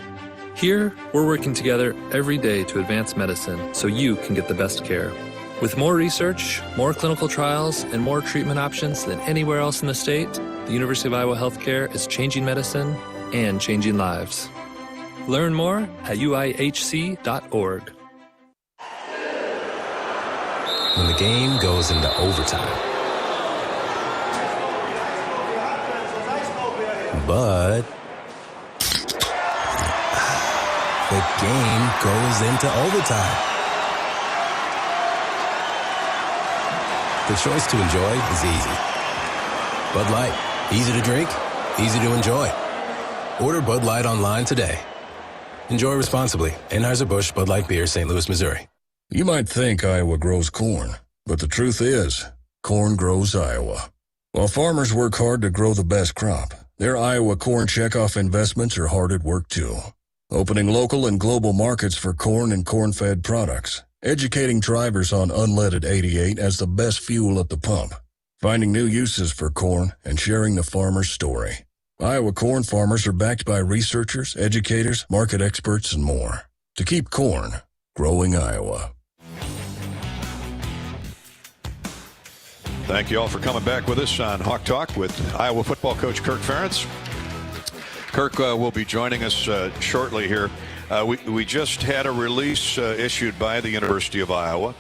[SPEAKER 21] Here, we're working together every day to advance medicine so you can get the best care. With more research, more clinical trials, and more treatment options than anywhere else in the state, the University of Iowa Healthcare is changing medicine and changing lives. Learn more at uihc.org.
[SPEAKER 22] When the game goes into overtime. But the game goes into overtime. The choice to enjoy is easy. Bud Light, easy to drink, easy to enjoy. Order Bud Light online today. Enjoy responsibly. Anheuser-Busch Bud Light Beer, St. Louis, Missouri.
[SPEAKER 23] You might think Iowa grows corn, but the truth is, corn grows Iowa. While farmers work hard to grow the best crop, their Iowa corn checkoff investments are hard at work too. Opening local and global markets for corn and corn-fed products, educating drivers on unleaded 88 as the best fuel at the pump, finding new uses for corn, and sharing the farmer's story. Iowa corn farmers are backed by researchers, educators, market experts, and more. To keep corn growing Iowa.
[SPEAKER 3] Thank you all for coming back with us on Hawk Talk with Iowa football coach Kirk Ferentz. Kirk will be joining us shortly here We just had a release issued by the University of Iowa,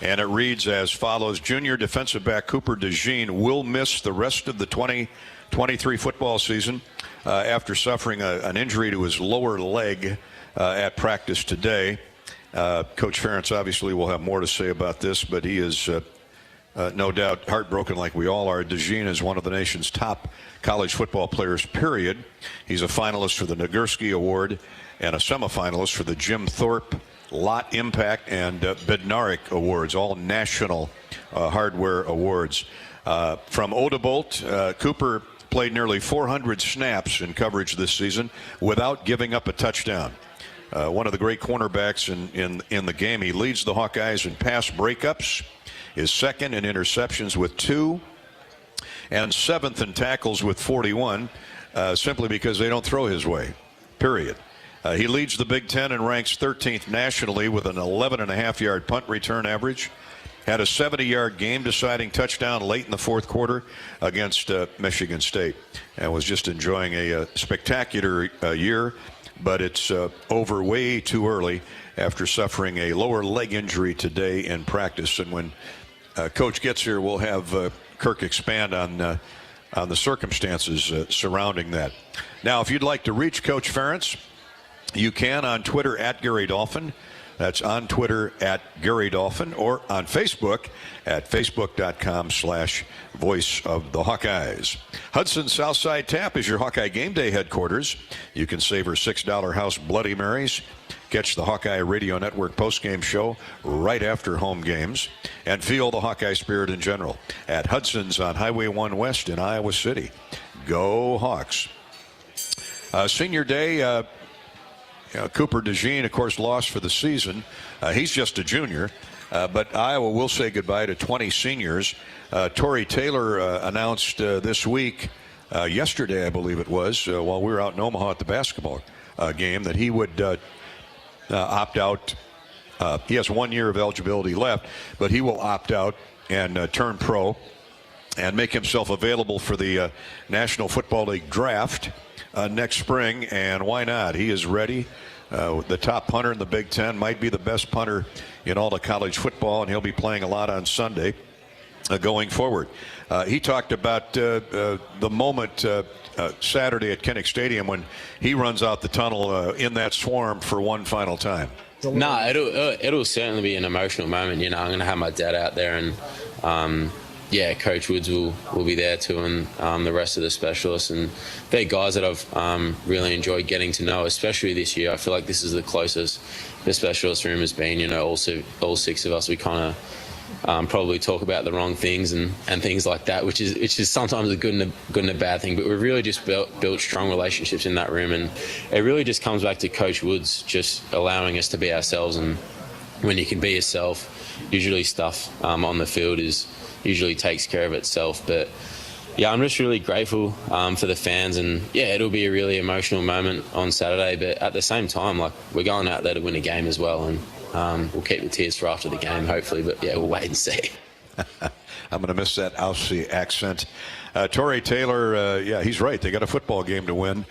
[SPEAKER 3] and it reads as follows. Junior defensive back Cooper DeJean will miss the rest of the 2023 football season after suffering an injury to his lower leg at practice today. Coach Ferentz obviously will have more to say about this, but he is no doubt heartbroken like we all are. DeJean is one of the nation's top college football players, period. He's a finalist for the Nagurski Award and a semifinalist for the Jim Thorpe, Lot Impact, and Bednarik Awards, all national hardware awards. From Odebolt, Cooper played nearly 400 snaps in coverage this season without giving up a touchdown. One of the great cornerbacks in the game. He leads the Hawkeyes in pass breakups, is second in interceptions with 2, and 7th in tackles with 41, simply because they don't throw his way, period. He leads the Big Ten and ranks 13th nationally with an 11.5-yard punt return average. Had a 70-yard game-deciding touchdown late in the fourth quarter against Michigan State, and was just enjoying a spectacular year, but it's over way too early after suffering a lower leg injury today in practice. And when Coach gets here, we'll have Kirk expand on the circumstances surrounding that. Now, if you'd like to reach Coach Ferentz, you can on Twitter at Gary Dolphin. That's on Twitter at Gary Dolphin, or on Facebook at facebook.com/Voice of the Hawkeyes. Hudson Southside Tap is your Hawkeye Game Day headquarters. You can savor $6 house Bloody Marys. Catch the Hawkeye Radio Network postgame show right after home games, and feel the Hawkeye spirit in general at Hudson's on Highway 1 West in Iowa City. Go Hawks. Senior Day, Cooper DeJean, of course, lost for the season. He's just a junior, but Iowa will say goodbye to 20 seniors. Tory Taylor announced this week, yesterday I believe it was, while we were out in Omaha at the basketball game, that he would opt out. He has 1 year of eligibility left, but he will opt out and turn pro and make himself available for the National Football League draft next spring. And why not? He is ready. The top punter in the Big Ten, might be the best punter in all of college football, and he'll be playing a lot on Sunday going forward. He talked about the moment Saturday at Kinnick Stadium when he runs out the tunnel in that swarm for one final time.
[SPEAKER 1] No, it'll certainly be an emotional moment. You know, I'm going to have my dad out there, and yeah, Coach Woods will be there too, and the rest of the specialists. And they're guys that I've really enjoyed getting to know, especially this year. I feel like this is the closest the specialist room has been. You know, all 6 of us, we kind of probably talk about the wrong things and things like that, which is sometimes a good and a bad thing. But we've really just built strong relationships in that room, and it really just comes back to Coach Woods just allowing us to be ourselves. And when you can be yourself, usually stuff on the field usually takes care of itself. But yeah, I'm just really grateful for the fans, and yeah, it'll be a really emotional moment on Saturday. But at the same time, like, we're going out there to win a game as well, and we'll keep the tears for after the game, hopefully. But yeah, we'll wait and see.
[SPEAKER 3] I'm going to miss that Aussie accent. Tory Taylor, yeah, he's right. They got a football game to win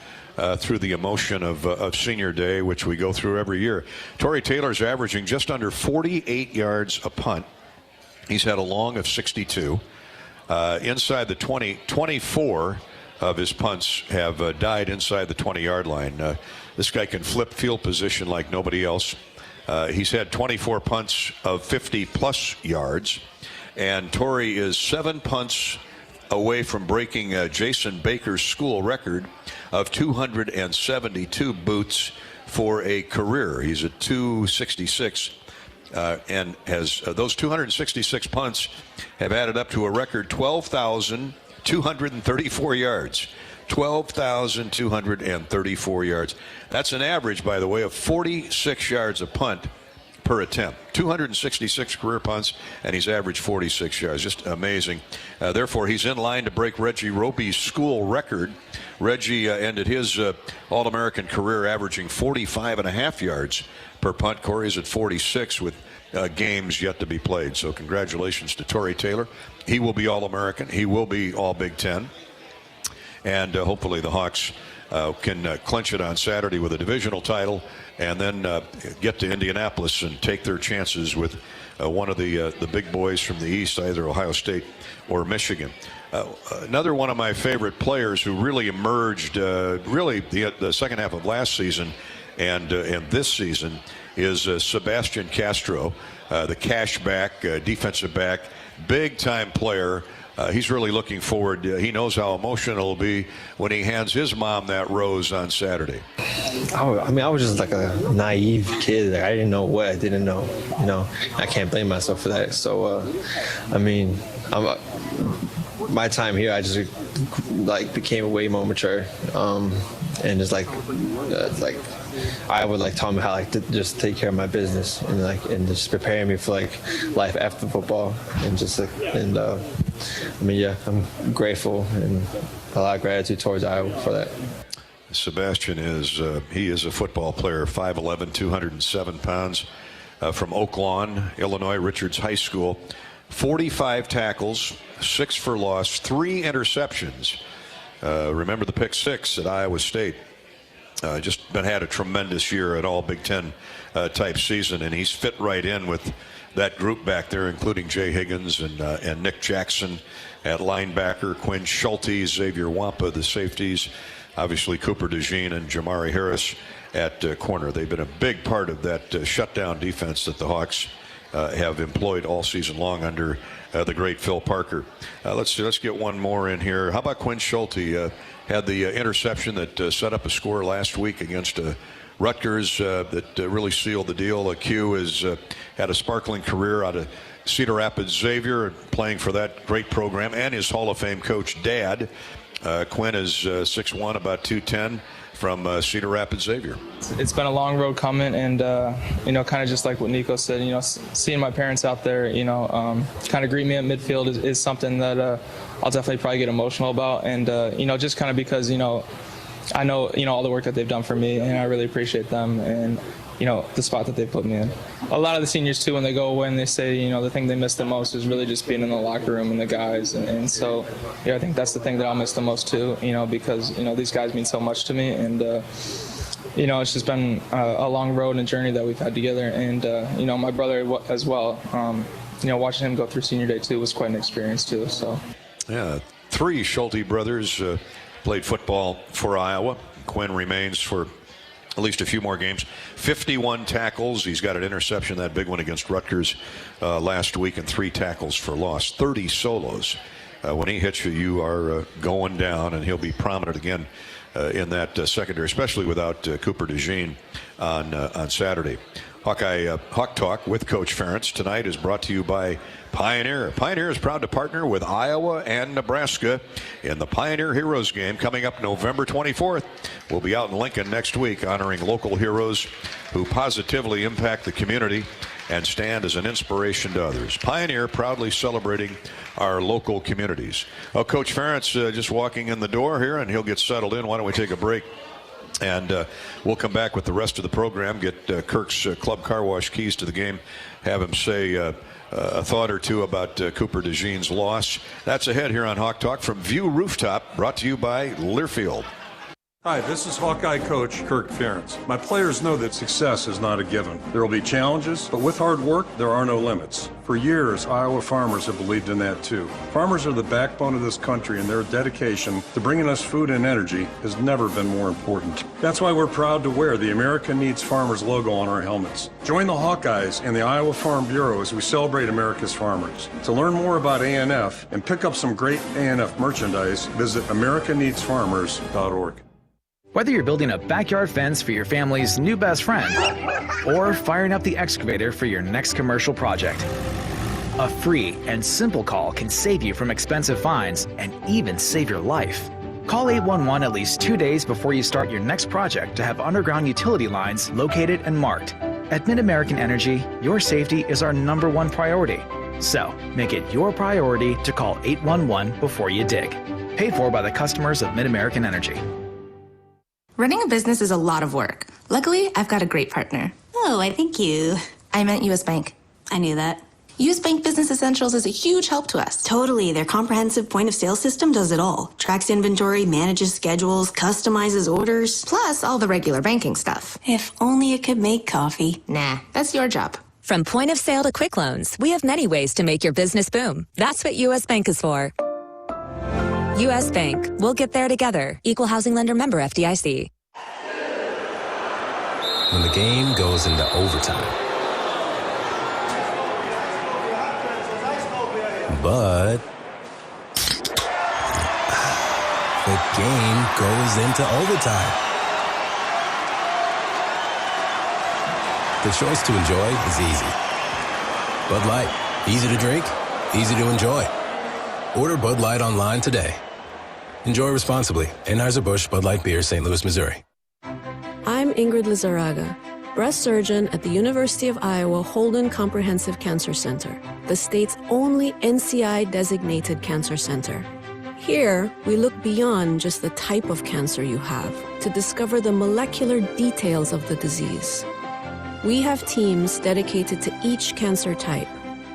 [SPEAKER 3] through the emotion of Senior Day, which we go through every year. Tory Taylor's averaging just under 48 yards a punt. He's had a long of 62. Inside the 20, 24 of his punts have died inside the 20-yard line. This guy can flip field position like nobody else. He's had 24 punts of 50-plus yards. And Tory is 7 punts away from breaking Jason Baker's school record of 272 boots for a career. He's at 266. And has those 266 punts have added up to a record 12,234 yards. 12,234 yards. That's an average, by the way, of 46 yards a punt per attempt. 266 career punts, and he's averaged 46 yards. Just amazing. Therefore, he's in line to break Reggie Roby's school record. Reggie ended his All-American career averaging 45.5 yards per punt. Corey's at 46 with games yet to be played. So congratulations to Tory Taylor. He will be All-American. He will be All Big Ten. And hopefully the Hawks can clinch it on Saturday with a divisional title, and then get to Indianapolis and take their chances with one of the big boys from the East, either Ohio State or Michigan. Another one of my favorite players who really emerged really the second half of last season and this season is Sebastian Castro, the cash back, defensive back, big-time player. He's really looking forward. He knows how emotional it'll be when he hands his mom that rose on Saturday.
[SPEAKER 4] I mean, I was just like a naive kid. Like, I didn't know what I didn't know. You know, I can't blame myself for that. So, I mean, my time here, I just became way more mature, and just I would tell me how to just take care of my business and just preparing me for life after football and I mean, yeah, I'm grateful and a lot of gratitude towards Iowa for that.
[SPEAKER 3] Sebastian he is a football player, 5'11", 207 pounds, from Oak Lawn, Illinois, Richards High School. 45 tackles, 6 for loss, 3 interceptions. Remember the pick 6 at Iowa State. Just had a tremendous year at all Big Ten type season, and he's fit right in with that group back there, including Jay Higgins and Nick Jackson at linebacker, Quinn Schulte, Xavier Wampa, the safeties, obviously Cooper DeJean and Jamari Harris at corner. They've been a big part of that shutdown defense that the Hawks have employed all season long under the great Phil Parker. Let's get one more in here. How about Quinn Schulte? Had the interception that set up a score last week against Rutgers that really sealed the deal. Q has had a sparkling career out of Cedar Rapids Xavier, playing for that great program, and his Hall of Fame coach dad. Quinn is 6'1", about 210, from Cedar Rapids Xavier.
[SPEAKER 5] It's been a long road coming, and kind of just like what Nico said, seeing my parents out there, kind of greet me at midfield is something that I'll definitely probably get emotional about, and just kind of because I know all the work that they've done for me, and I really appreciate them and the spot that they put me in. A lot of the seniors too, when they go away and they say the thing they miss the most is really just being in the locker room and the guys, and so I think that's the thing that I'll miss the most too, because these guys mean so much to me, and it's just been a long road and a journey that we've had together, and my brother as well. Watching him go through senior day too was quite an experience too. So
[SPEAKER 3] yeah, 3 Schulte brothers played football for Iowa. Quinn remains for at least a few more games. 51 tackles. He's got an interception, that big one against Rutgers last week, and 3 tackles for loss. 30 solos. When he hits you, you are going down, and he'll be prominent again in that secondary, especially without Cooper DeJean on Saturday. Hawk Talk with Coach Ferentz tonight is brought to you by Pioneer. Pioneer is proud to partner with Iowa and Nebraska in the Pioneer Heroes game coming up November 24th. We'll be out in Lincoln next week honoring local heroes who positively impact the community and stand as an inspiration to others. Pioneer proudly celebrating our local communities. Well, Coach Ferentz just walking in the door here, and he'll get settled in. Why don't we take a break? And we'll come back with the rest of the program, get Kirk's Club Car Wash keys to the game, have him say a thought or two about Cooper DeJean's loss. That's ahead here on Hawk Talk from View Rooftop, brought to you by Learfield.
[SPEAKER 19] Hi, this is Hawkeye coach Kirk Ferentz. My players know that success is not a given. There will be challenges, but with hard work, there are no limits. For years, Iowa farmers have believed in that too. Farmers are the backbone of this country, and their dedication to bringing us food and energy has never been more important. That's why we're proud to wear the America Needs Farmers logo on our helmets. Join the Hawkeyes and the Iowa Farm Bureau as we celebrate America's farmers. To learn more about ANF and pick up some great ANF merchandise, visit americaneedsfarmers.org.
[SPEAKER 12] Whether you're building a backyard fence for your family's new best friend or firing up the excavator for your next commercial project, a free and simple call can save you from expensive fines and even save your life. Call 811 at least 2 days before you start your next project to have underground utility lines located and marked. At Mid-American Energy, your safety is our #1 priority. So make it your priority to call 811 before you dig. Paid for by the customers of Mid-American Energy.
[SPEAKER 6] Running a business is a lot of work. Luckily, I've got a great partner.
[SPEAKER 7] Oh, I thank you.
[SPEAKER 6] I meant U.S. Bank.
[SPEAKER 7] I knew that.
[SPEAKER 6] US Bank Business Essentials is a huge help to us.
[SPEAKER 2] Totally. Their comprehensive point-of-sale system does it all. Tracks inventory, manages schedules, customizes orders.
[SPEAKER 6] Plus all the regular banking stuff.
[SPEAKER 2] If only it could make coffee.
[SPEAKER 6] Nah, that's your job.
[SPEAKER 8] From point of sale to quick loans, we have many ways to make your business boom. That's what US Bank is for. US Bank. We'll get there together. Equal housing lender, member FDIC.
[SPEAKER 22] When the game goes into overtime. But the game goes into overtime. The choice to enjoy is easy. Bud Light. Easy to drink, easy to enjoy. Order Bud Light online today. Enjoy responsibly. Anheuser-Busch Bud Light Beer, St. Louis, Missouri.
[SPEAKER 7] I'm Ingrid Lizarraga, breast surgeon at the University of Iowa Holden Comprehensive Cancer Center, the state's only NCI-designated cancer center. Here, we look beyond just the type of cancer you have to discover the molecular details of the disease. We have teams dedicated to each cancer type,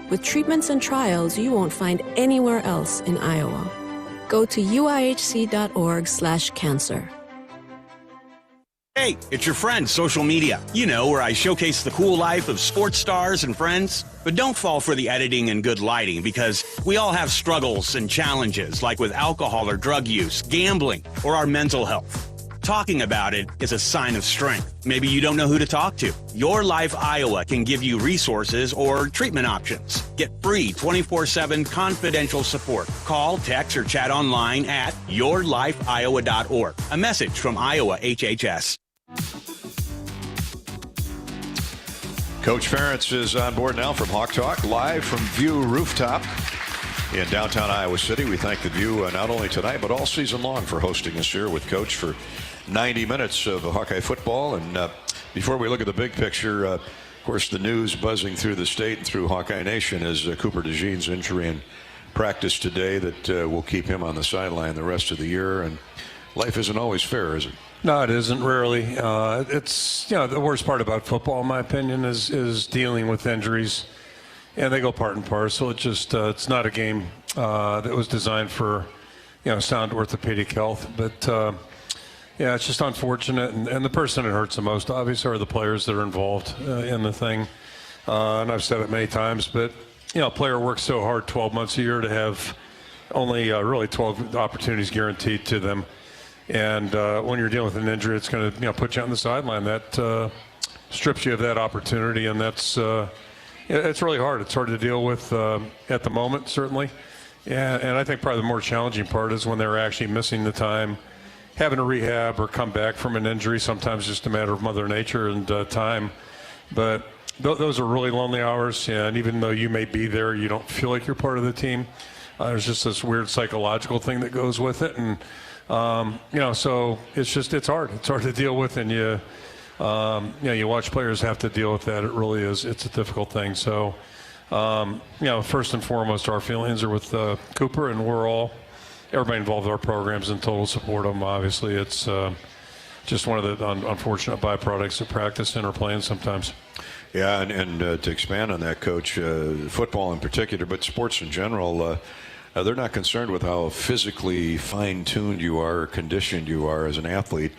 [SPEAKER 7] with treatments and trials you won't find anywhere else in Iowa. Go to uihc.org/cancer.
[SPEAKER 9] Hey, it's your friend, social media. You know, where I showcase the cool life of sports stars and friends. But don't fall for the editing and good lighting, because we all have struggles and challenges, like with alcohol or drug use, gambling, or our mental health. Talking about it is a sign of strength. Maybe you don't know who to talk to. Your Life Iowa can give you resources or treatment options. Get free 24/7 confidential support. Call, text, or chat online at yourlifeiowa.org. A message from Iowa HHS.
[SPEAKER 3] Coach Ferentz is on board now from Hawk Talk, live from View Rooftop in downtown Iowa City. We thank the View not only tonight, but all season long for hosting us here with Coach for 90 minutes of Hawkeye football. And before we look at the big picture, of course, the news buzzing through the state and through Hawkeye Nation is Cooper DeJean's injury in practice today that will keep him on the sideline the rest of the year. And life isn't always fair, is it?
[SPEAKER 19] No, it isn't really. It's, you know, the worst part about football, in my opinion, is dealing with injuries. And they go part and parcel. It just it's not a game that was designed for, you know, sound orthopedic health. But yeah, it's just unfortunate. And the person it hurts the most, obviously, are the players that are involved in the thing. And I've said it many times, but you know, a player works so hard 12 months a year to have only really 12 opportunities guaranteed to them. And when you're dealing with an injury, it's going to, you know, put you on the sideline. That strips you of that opportunity, and that's it's really hard. It's hard to deal with at the moment, certainly. Yeah, and I think probably the more challenging part is when they're actually missing the time, having to rehab or come back from an injury. Sometimes just a matter of Mother Nature and time. But those are really lonely hours, and even though you may be there, you don't feel like you're part of the team. There's just this weird psychological thing that goes with it, and you know, so it's hard. It's hard to deal with, and you know, you watch players have to deal with that. It really is. It's a difficult thing. So, you know, first and foremost, our feelings are with Cooper, and everybody involved in our programs in total support of him. Obviously, it's just one of the unfortunate byproducts of practicing or playing sometimes.
[SPEAKER 3] Yeah, and to expand on that, Coach, football in particular, but sports in general, they're not concerned with how physically fine-tuned you are or conditioned you are as an athlete.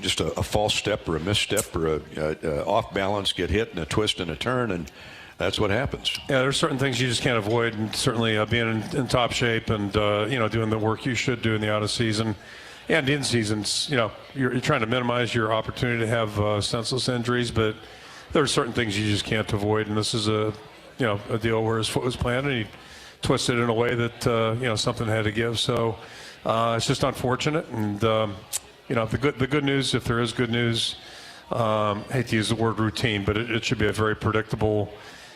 [SPEAKER 3] Just a false step or a misstep or a off balance, get hit and a twist and a turn, and that's what happens.
[SPEAKER 19] Yeah, there's certain things you just can't avoid, and certainly being in top shape and you know, doing the work you should do in the out of season and in seasons. You know, you're trying to minimize your opportunity to have senseless injuries, but there are certain things you just can't avoid, and this is a deal where his foot was planted and he twisted in a way that you know, something had to give. So it's just unfortunate, and you know, the good news, if there is good news, hate to use the word routine, but it should be a very predictable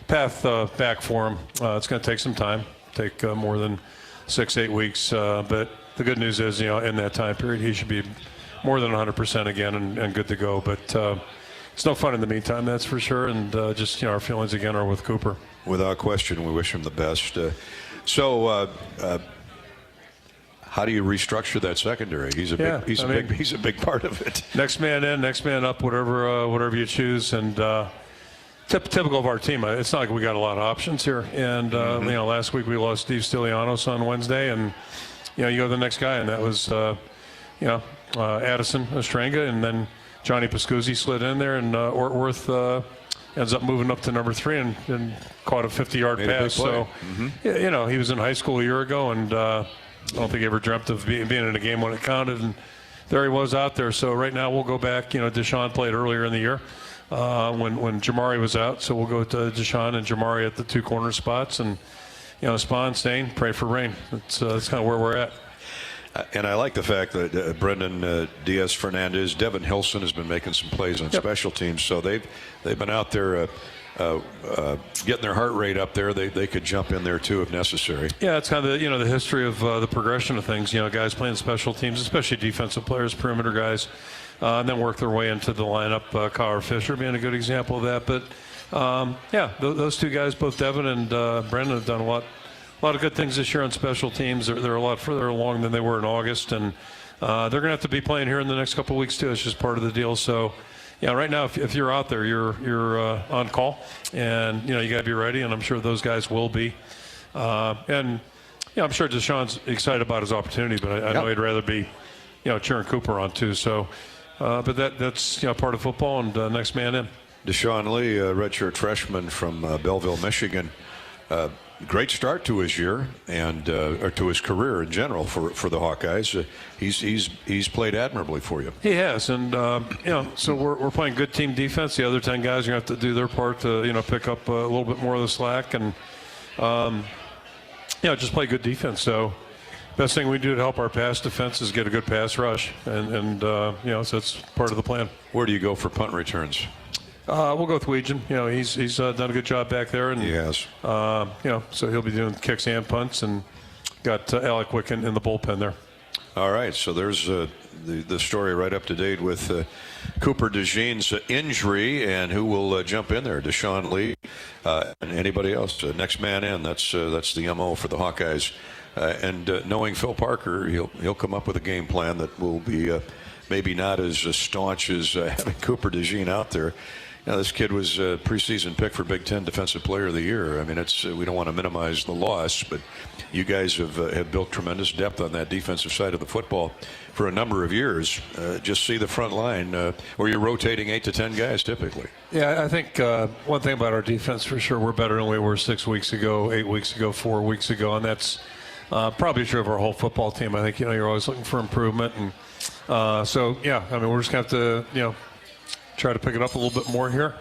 [SPEAKER 19] path back for him. It's going to take some time, take more than 6-8 weeks, but the good news is, you know, in that time period, he should be more than 100% again and good to go. But it's no fun in the meantime, that's for sure, and just, you know, our feelings again are with Cooper.
[SPEAKER 3] Without question, we wish him the best. So, how do you restructure that secondary? He's a big part of it.
[SPEAKER 19] Next man in, next man up, whatever you choose, and typical of our team. It's not like we got a lot of options here. And, last week we lost Steve Stylianos on Wednesday. And, you go to the next guy, and that was, Addison Ostrenga. And then Johnny Pascuzzi slid in there, and Ortworth ends up moving up to number 3 and caught a 50-yard pass. So, he was in high school a year ago, and I don't think he ever dreamt of being in a game when it counted. And there he was out there. So right now we'll go back. DeJean played earlier in the year when Jamari was out. So we'll go to DeJean and Jamari at the 2 corner spots. And, Spawn, Stain, pray for rain. That's kind of where we're at.
[SPEAKER 3] And I like the fact that Brendan Diaz-Fernandez, Devin Hilson has been making some plays on special teams. So they've been out there getting their heart rate up there. They could jump in there too if necessary. Yeah, it's kind of the history of the progression of things. Guys playing special teams, especially defensive players, perimeter guys, and then work their way into the lineup. Kyle Fisher being a good example of that. But those 2 guys, both Devin and Brendan, have done a lot of good things this year on special teams. They're a lot further along than they were in August, and they're going to have to be playing here in the next couple of weeks too. It's just part of the deal. So, right now, if you're out there, you're on call, and you got to be ready. And I'm sure those guys will be. And I'm sure DeJean's excited about his opportunity, but I know he'd rather be, cheering Cooper on too. So, but that's part of football, and next man in. DeJean Lee, redshirt freshman from Belleville, Michigan. Great start to his year and or to his career in general for the Hawkeyes. He's played admirably for you. He has, and so we're playing good team defense. The other 10 guys are going to have to do their part to pick up a little bit more of the slack and just play good defense. So best thing we do to help our pass defense is get a good pass rush, and so that's part of the plan. Where do you go for punt returns? We'll go with Weegan. He's done a good job back there, and he has. So he'll be doing kicks and punts, and got Alec Wicken in the bullpen there. All right, so there's the story right up to date with Cooper DeJean's injury, and who will jump in there? DeJean Lee and anybody else? Next man in. That's the MO for the Hawkeyes. And knowing Phil Parker, he'll come up with a game plan that will be maybe not as staunch as having Cooper DeJean out there. This kid was a preseason pick for Big Ten Defensive Player of the Year. I mean, we don't want to minimize the loss, but you guys have built tremendous depth on that defensive side of the football for a number of years. Just see the front line, where you're rotating 8 to 10 guys typically. Yeah, I think one thing about our defense for sure, we're better than we were 6 weeks ago, 8 weeks ago, 4 weeks ago, and that's probably true of our whole football team. I think you're always looking for improvement, and we're just going to have to try to pick it up a little bit more here.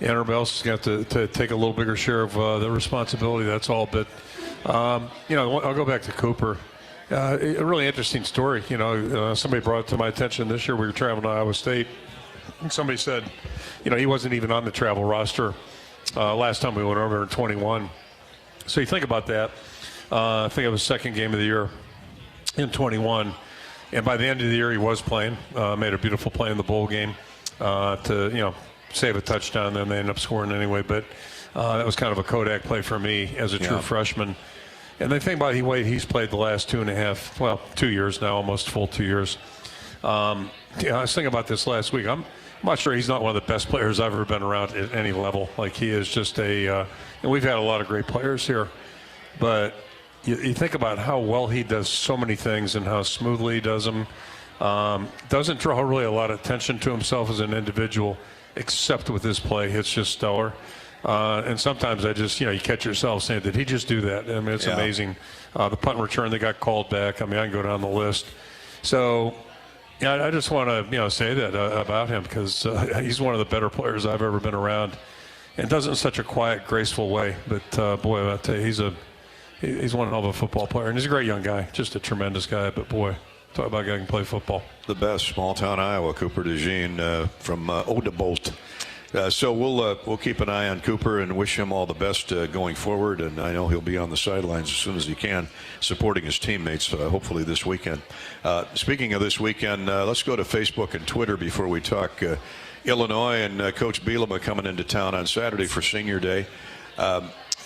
[SPEAKER 3] And everybody else is going to have to take a little bigger share of the responsibility, that's all. But, I'll go back to Cooper. A really interesting story. Somebody brought it to my attention this year. We were traveling to Iowa State. And somebody said, he wasn't even on the travel roster last time we went over in 21. So you think about that. I think it was second game of the year in 21. And by the end of the year, he was playing. Made a beautiful play in the bowl game. To save a touchdown, then they ended up scoring anyway. But that was kind of a Kodak play for me as a true freshman. And the thing about he's played the last 2 years now, almost full 2 years. I was thinking about this last week. I'm not sure he's not one of the best players I've ever been around at any level. Like, he is just and we've had a lot of great players here, but you think about how well he does so many things and how smoothly he does them. Doesn't draw really a lot of attention to himself as an individual, except with his play. It's just stellar. And sometimes I just, you catch yourself saying, did he just do that? I mean, it's amazing. The punt return that got called back. I mean, I can go down the list. So, I just want to, say that about him, because he's one of the better players I've ever been around, and does it in such a quiet, graceful way. But, boy, I tell you, he's one hell of a football player, and he's a great young guy, just a tremendous guy. But, boy, talk about a guy who can play football. The best, small-town Iowa, Cooper DeJean from Odebolt. So we'll keep an eye on Cooper and wish him all the best going forward. And I know he'll be on the sidelines as soon as he can, supporting his teammates, hopefully this weekend. Speaking of this weekend, let's go to Facebook and Twitter before we talk Illinois and Coach Bielema coming into town on Saturday for Senior Day.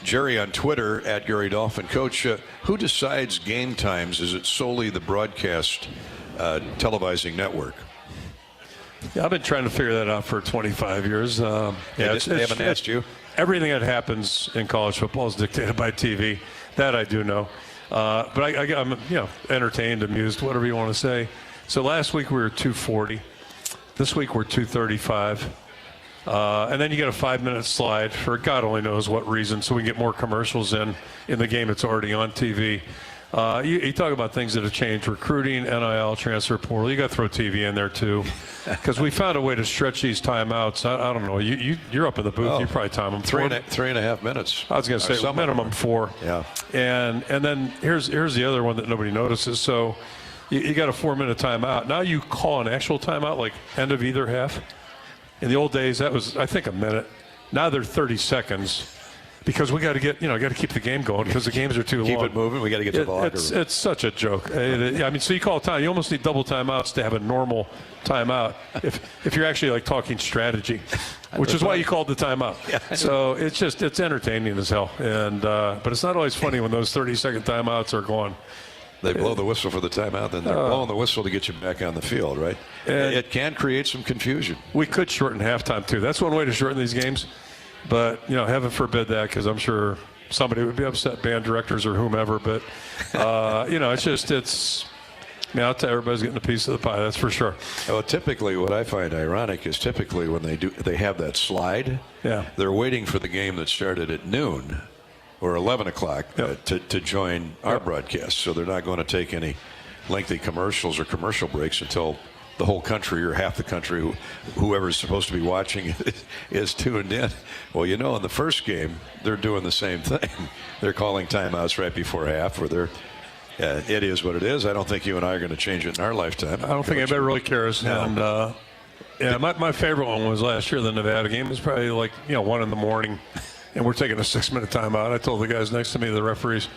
[SPEAKER 3] Jerry on Twitter, at Gary Dolphin. Coach, who decides game times? Is it solely the broadcast televising network?
[SPEAKER 19] Yeah, I've been trying to figure that out for 25 years.
[SPEAKER 3] They haven't asked you?
[SPEAKER 19] Everything that happens in college football is dictated by TV. That I do know. But I'm entertained, amused, whatever you want to say. So last week we were 240. This week we're 235. And then you get a 5-minute slide for God only knows what reason, so we can get more commercials in the game that's already on TV. You talk about things that have changed: recruiting, NIL, transfer portal. You got to throw TV in there too, because we found a way to stretch these timeouts. I don't know. You're up in the booth. You probably time them
[SPEAKER 3] 3.5 minutes.
[SPEAKER 19] I was going to say minimum 4.
[SPEAKER 3] Yeah.
[SPEAKER 19] And then here's the other one that nobody notices. So you got a 4-minute timeout. Now you call an actual timeout like end of either half. In the old days, that was, I think, a minute. Now they're 30 seconds because we got to got to keep the game going because the games are too long.
[SPEAKER 3] Keep it moving. We got to get to the locker room.
[SPEAKER 19] It's such a joke. I mean, so you call time. You almost need double timeouts to have a normal timeout if you're actually like talking strategy, which is why you called the timeout. Yeah. So it's entertaining as hell. And but it's not always funny when those 30-second timeouts are gone.
[SPEAKER 3] They blow the whistle for the timeout, then they're blowing the whistle to get you back on the field, right? It can create some confusion.
[SPEAKER 19] We could shorten halftime, too. That's one way to shorten these games. But, heaven forbid that, because I'm sure somebody would be upset, band directors or whomever. But, it's out to everybody's getting a piece of the pie, that's for sure.
[SPEAKER 3] Well, typically what I find ironic is typically when they have that slide, they're waiting for the game that started at noon or 11 o'clock to join our broadcast. So they're not going to take any lengthy commercials or commercial breaks until the whole country or half the country, whoever's supposed to be watching is tuned in. Well, in the first game, they're doing the same thing. They're calling timeouts right before half, where it is what it is. I don't think you and I are going to change it in our lifetime.
[SPEAKER 19] I don't think anybody really cares. No. And my favorite one was last year, the Nevada game. It was probably 1 in the morning. And we're taking a 6-minute timeout. I told the guys next to me, the referees,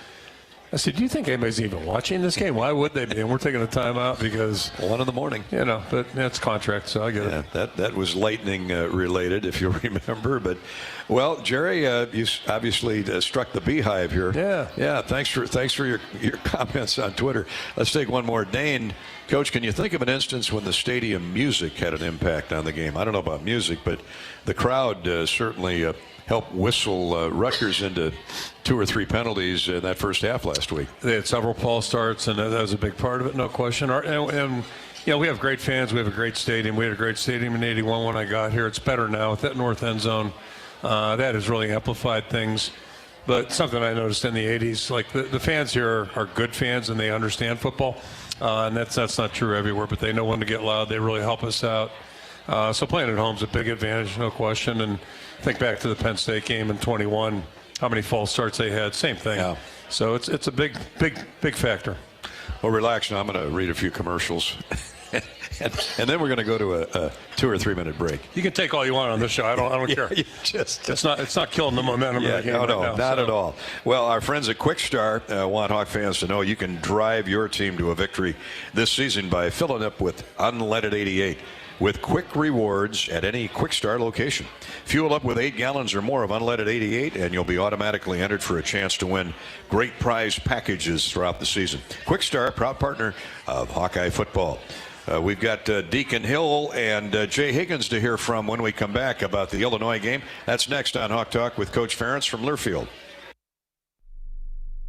[SPEAKER 19] I said, do you think anybody's even watching this game? Why would they be? And we're taking a timeout because
[SPEAKER 3] 1 in the morning.
[SPEAKER 19] But it's contract, so I get it.
[SPEAKER 3] That was lightning related, if you remember. But, well, Jerry, you obviously struck the beehive here. Yeah. Thanks for your comments on Twitter. Let's take one more. Dane, Coach, can you think of an instance when the stadium music had an impact on the game? I don't know about music, but the crowd certainly helped whistle Rutgers into 2 or 3 penalties in that first half last week.
[SPEAKER 19] They had several false starts, and that was a big part of it, no question. And we have great fans. We have a great stadium. We had a great stadium in '81 when I got here. It's better now with that north end zone. That has really amplified things. But something I noticed in the '80s, like the fans here are good fans and they understand football. And that's not true everywhere, but they know when to get loud. They really help us out. So playing at home is a big advantage, no question. And think back to the Penn State game in '21, how many false starts they had. Same thing. Yeah. So it's a big factor.
[SPEAKER 3] Well, relax now. I'm going to read a few commercials. and then we're going to go to a 2 or 3 minute break.
[SPEAKER 19] You can take all you want on this show. I don't care. It's not killing the momentum of the game right now.
[SPEAKER 3] Not at all. Well, our friends at Quick Start want Hawk fans to know you can drive your team to a victory this season by filling up with unleaded 88 with quick rewards at any Quick Start location. Fuel up with 8 gallons or more of unleaded 88 and you'll be automatically entered for a chance to win great prize packages throughout the season. Quick Start, proud partner of Hawkeye football. We've got Deacon Hill and Jay Higgins to hear from when we come back about the Illinois game. That's next on Hawk Talk with Coach Ferentz from Learfield.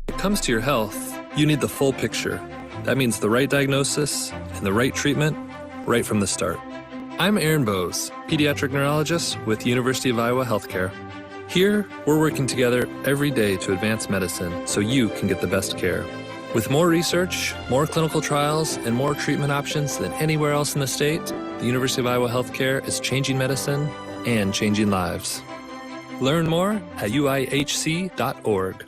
[SPEAKER 21] When it comes to your health, you need the full picture. That means the right diagnosis and the right treatment right from the start. I'm Aaron Bowes, pediatric neurologist with University of Iowa Healthcare. Here, we're working together every day to advance medicine so you can get the best care. With more research, more clinical trials, and more treatment options than anywhere else in the state, the University of Iowa Healthcare is changing medicine and changing lives. Learn more at uihc.org.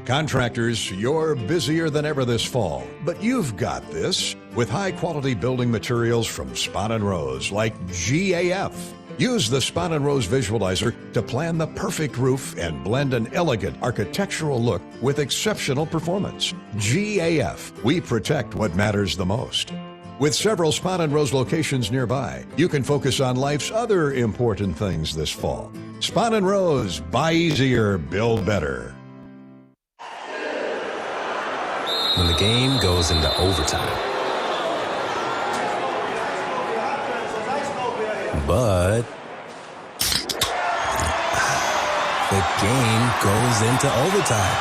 [SPEAKER 10] Contractors, you're busier than ever this fall, but you've got this with high-quality building materials from Spahn & Rose, like GAF. Use the Spahn & Rose Visualizer to plan the perfect roof and blend an elegant architectural look with exceptional performance. GAF, we protect what matters the most. With several Spahn & Rose locations nearby, you can focus on life's other important things this fall. Spahn & Rose, buy easier, build better.
[SPEAKER 22] When the game goes into overtime, but the game goes into overtime.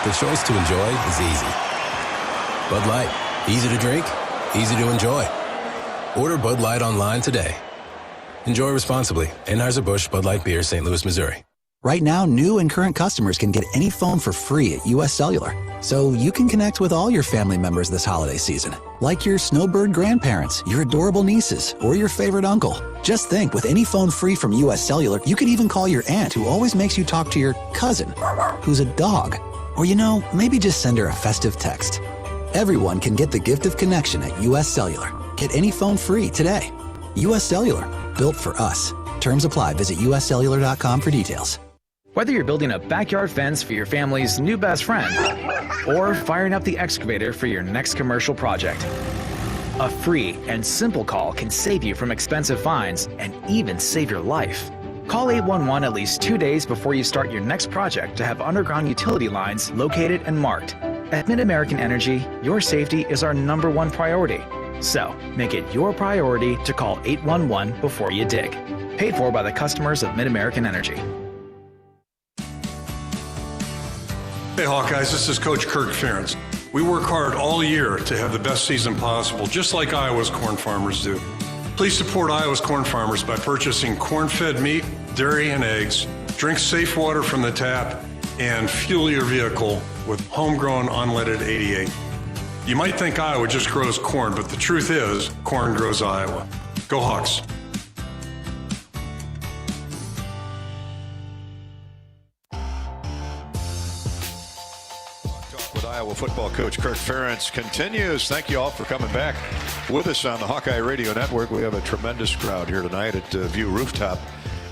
[SPEAKER 22] The choice to enjoy is easy. Bud Light, easy to drink, easy to enjoy. Order Bud Light online today. Enjoy responsibly. Anheuser-Busch Bud Light Beer, St. Louis, Missouri.
[SPEAKER 11] Right now, new and current customers can get any phone for free at U.S. Cellular. So you can connect with all your family members this holiday season, like your snowbird grandparents, your adorable nieces, or your favorite uncle. Just think, with any phone free from U.S. Cellular, you could even call your aunt who always makes you talk to your cousin, who's a dog. Or, maybe just send her a festive text. Everyone can get the gift of connection at U.S. Cellular. Get any phone free today. U.S. Cellular, built for us. Terms apply. Visit uscellular.com for details.
[SPEAKER 12] Whether you're building a backyard fence for your family's new best friend or firing up the excavator for your next commercial project, a free and simple call can save you from expensive fines and even save your life. Call 811 at least 2 days before you start your next project to have underground utility lines located and marked. At Mid-American Energy, your safety is our #1 priority. So, make it your priority to call 811 before you dig. Paid for by the customers of Mid-American Energy.
[SPEAKER 19] Hey Hawkeyes, this is Coach Kirk Ferentz. We work hard all year to have the best season possible, just like Iowa's corn farmers do. Please support Iowa's corn farmers by purchasing corn-fed meat, dairy, and eggs. Drink safe water from the tap and fuel your vehicle with homegrown unleaded 88. You might think Iowa just grows corn, but the truth is, corn grows Iowa. Go Hawks.
[SPEAKER 3] Talk with Iowa football coach Kirk Ferentz continues. Thank you all for coming back with us on the Hawkeye Radio Network. We have a tremendous crowd here tonight at View Rooftop.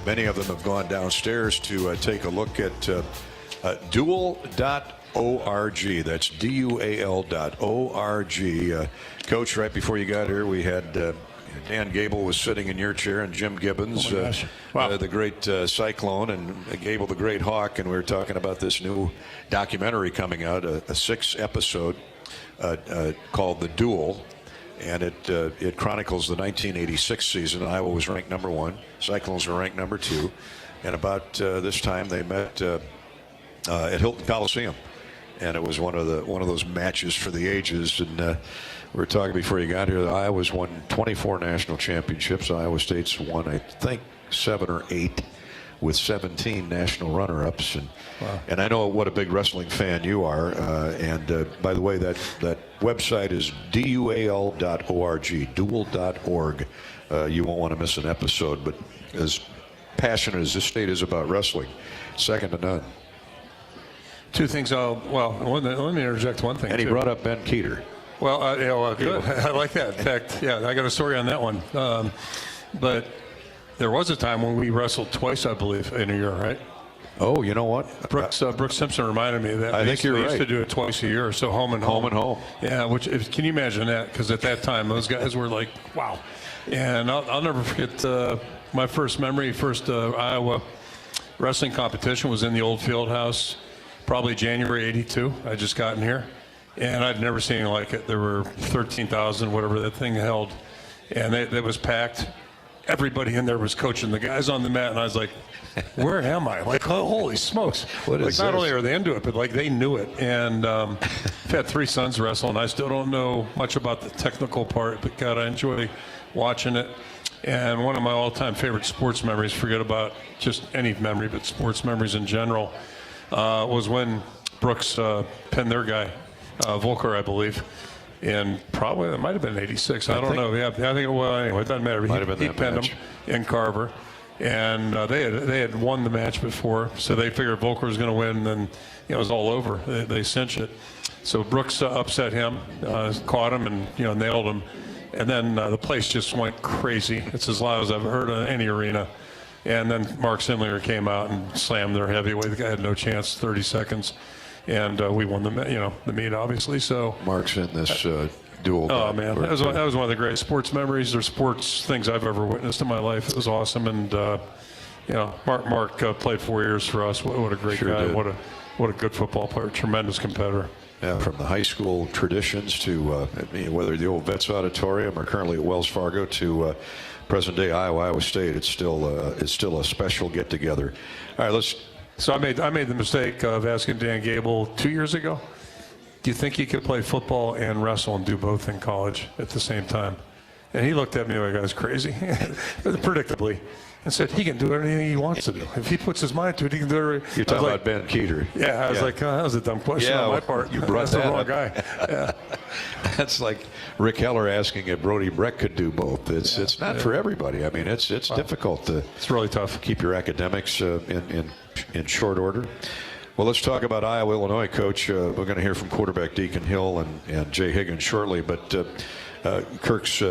[SPEAKER 3] Many of them have gone downstairs to take a look at dual.org. That's DUAL.org. Coach, right before you got here, we had Dan Gable was sitting in your chair, and Jim Gibbons, the great Cyclone, and Gable, the great Hawk, and we were talking about this new documentary coming out, a 6-episode called The Duel. And it chronicles the 1986 season. Iowa was ranked #1. Cyclones were ranked #2. And about this time they met at Hilton Coliseum, and it was one of those matches for the ages. And we were talking before you got here. Iowa's won 24 national championships. Iowa State's won, I think, 7 or 8, with 17 national runner-ups. And I know what a big wrestling fan you are. And by the way, that website is dual.org, dual.org. You won't want to miss an episode. But as passionate as this state is about wrestling, second to none.
[SPEAKER 19] Two things. Let me interject one thing.
[SPEAKER 3] And he brought up Ben Keeter.
[SPEAKER 19] Well, good. I like that. In fact, I got a story on that one. But there was a time when we wrestled twice, I believe, in a year, right?
[SPEAKER 3] Oh, you know what?
[SPEAKER 19] Brooks Simpson reminded me of that.
[SPEAKER 3] I think you're right.
[SPEAKER 19] We used to do it twice a year, so home and home. Yeah, can you imagine that? Because at that time, those guys were like, wow. And I'll never forget my first memory, Iowa wrestling competition was in the old field house, probably January '82. I just gotten here, and I'd never seen anything like it. There were 13,000, whatever that thing held, and it was packed. Everybody in there was coaching the guys on the mat, and I was like, where am I? Like, holy smokes. Not only are they into it, but like they knew it. And I've had 3 sons wrestle, and I still don't know much about the technical part, but God, I enjoy watching it. And one of my all-time favorite sports memories, forget about just any memory, but sports memories in general, was when Brooks pinned their guy, Volker, I believe. And probably it might have been '86. I don't know. Yeah, I think it was. Anyway, it doesn't matter. He pinned him in Carver, and they had won the match before, so they figured Volker was going to win. And then it was all over. They cinched it. So Brooks upset him, caught him, and nailed him. And then the place just went crazy. It's as loud as I've heard in any arena. And then Mark Simlinger came out and slammed their heavyweight. The guy had no chance. 30 seconds. And we won the meet, obviously. So Mark's in this duel. Oh man, that was one of the great sports memories or sports things I've ever witnessed in my life. It was awesome, and Mark played 4 years for us. What a great guy! Did. What a good football player, tremendous competitor.
[SPEAKER 3] from the high school traditions to whether the old Vets Auditorium or currently at Wells Fargo to present-day Iowa State. It's still a special get-together. All right, let's.
[SPEAKER 19] So I made the mistake of asking Dan Gable 2 years ago, do you think he could play football and wrestle and do both in college at the same time? And he looked at me like I was crazy, predictably, and said he can do anything he wants to do. If he puts his mind to it, he can do it.
[SPEAKER 3] You're talking about Ben Keeter.
[SPEAKER 19] Yeah, I was like, that was a dumb question on my part.
[SPEAKER 3] You brought
[SPEAKER 19] That's
[SPEAKER 3] that
[SPEAKER 19] the wrong
[SPEAKER 3] up.
[SPEAKER 19] guy. Yeah.
[SPEAKER 3] That's like Rick Heller asking if Brody Breck could do both. It's not for everybody. I mean, it's difficult to.
[SPEAKER 19] It's really tough.
[SPEAKER 3] Keep your academics in short order. Well, let's talk about Iowa, Illinois, Coach. We're going to hear from quarterback Deacon Hill and Jay Higgins shortly, but Kirk's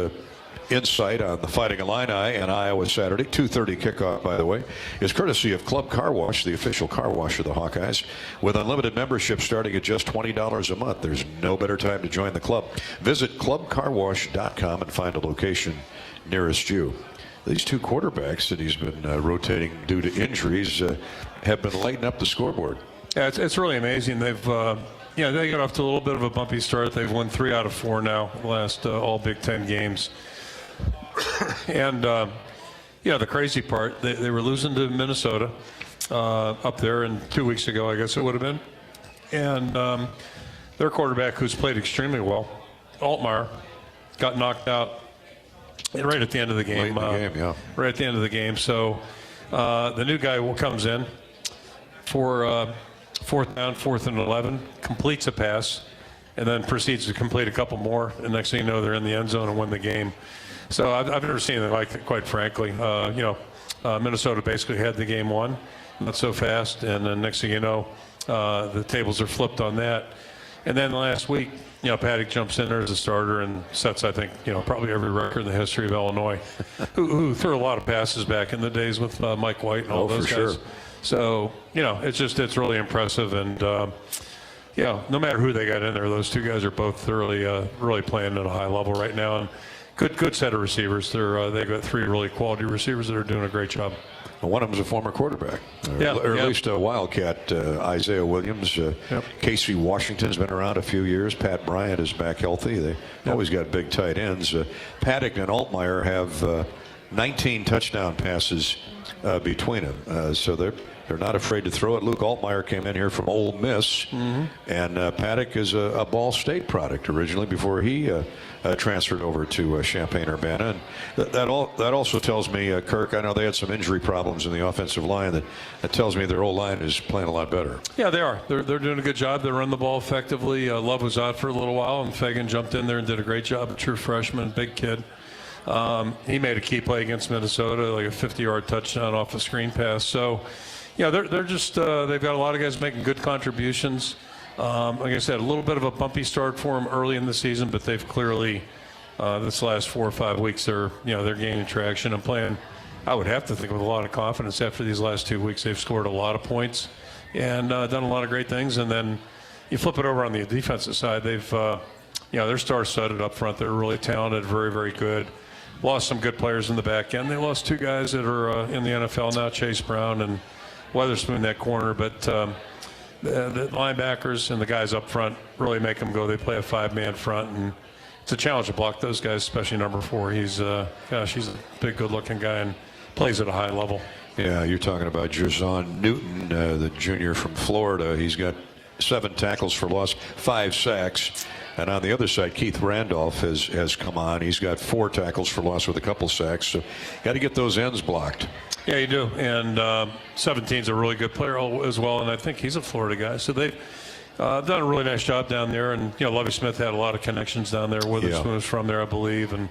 [SPEAKER 3] insight on the Fighting Illini and Iowa Saturday, 2:30 kickoff, by the way, is courtesy of Club Car Wash, the official car wash of the Hawkeyes. With unlimited membership starting at just $20 a month, there's no better time to join the club. Visit clubcarwash.com and find a location nearest you. These two quarterbacks that he's been rotating due to injuries have been lighting up the scoreboard.
[SPEAKER 19] Yeah, it's really amazing. They've they got off to a little bit of a bumpy start. They've won 3 out of 4 now, last all Big Ten games. And the crazy part, they were losing to Minnesota up there, and 2 weeks ago, I guess it would have been. And their quarterback, who's played extremely well, Altmaier, got knocked out right at the end of the game. Right at the end of the game. So the new guy comes in for 4th down, 4th and 11, completes a pass, and then proceeds to complete a couple more. And next thing you know, they're in the end zone and win the game. So I've never seen anything like it, quite frankly. Minnesota basically had the game won, not so fast, and then next thing you know, the tables are flipped on that. And then last week, Paddock jumps in there as a starter and sets, I think, probably every record in the history of Illinois, who threw a lot of passes back in the days with Mike White and all those guys. Sure. So, it's really impressive. And, no matter who they got in there, those two guys are both thoroughly, really playing at a high level right now. And good set of receivers. They've got 3 really quality receivers that are doing a great job.
[SPEAKER 3] Well, one of them is a former quarterback, or at least a Wildcat, Isaiah Williams. Casey Washington's been around a few years. Pat Bryant is back healthy. They always got big tight ends. Paddock and Altmaier have 19 touchdown passes between them, so they're not afraid to throw it. Luke Altmaier came in here from Ole Miss, and Paddock is a Ball State product originally before he transferred over to Champaign-Urbana. And that also tells me, Kirk, I know they had some injury problems in the offensive line. That tells me their O-line is playing a lot better. Yeah, they are. They're doing a good job. They run the ball effectively. Love was out for a little while, and Fagan jumped in there and did a great job. A true freshman, big kid. He made a key play against Minnesota, like a 50-yard touchdown off a screen pass. So, they're just they've got a lot of guys making good contributions. Like I said, a little bit of a bumpy start for them early in the season, but they've clearly this last 4 or 5 weeks they're gaining traction and playing. I would have to think with a lot of confidence after these last 2 weeks. They've scored a lot of points and done a lot of great things. And then you flip it over on the defensive side. They've they're star-studded up front. They're really talented, very, very good. Lost some good players in the back end. They lost 2 guys that are in the NFL now, Chase Brown and Weatherspoon, that corner, but the linebackers and the guys up front really make them go. They play a 5-man front, and it's a challenge to block those guys, especially number 4. He's a big, good-looking guy and plays at a high level. Yeah, you're talking about Jerzon Newton, the junior from Florida. He's got 7 tackles for loss, 5 sacks. And on the other side, Keith Randolph has come on. He's got 4 tackles for loss with a couple sacks. So got to get those ends blocked. Yeah, you do. And 17's a really good player as well, and I think he's a Florida guy. So they've done a really nice job down there. And, Lovie Smith had a lot of connections down there. Witherspoon was from there, I believe. And,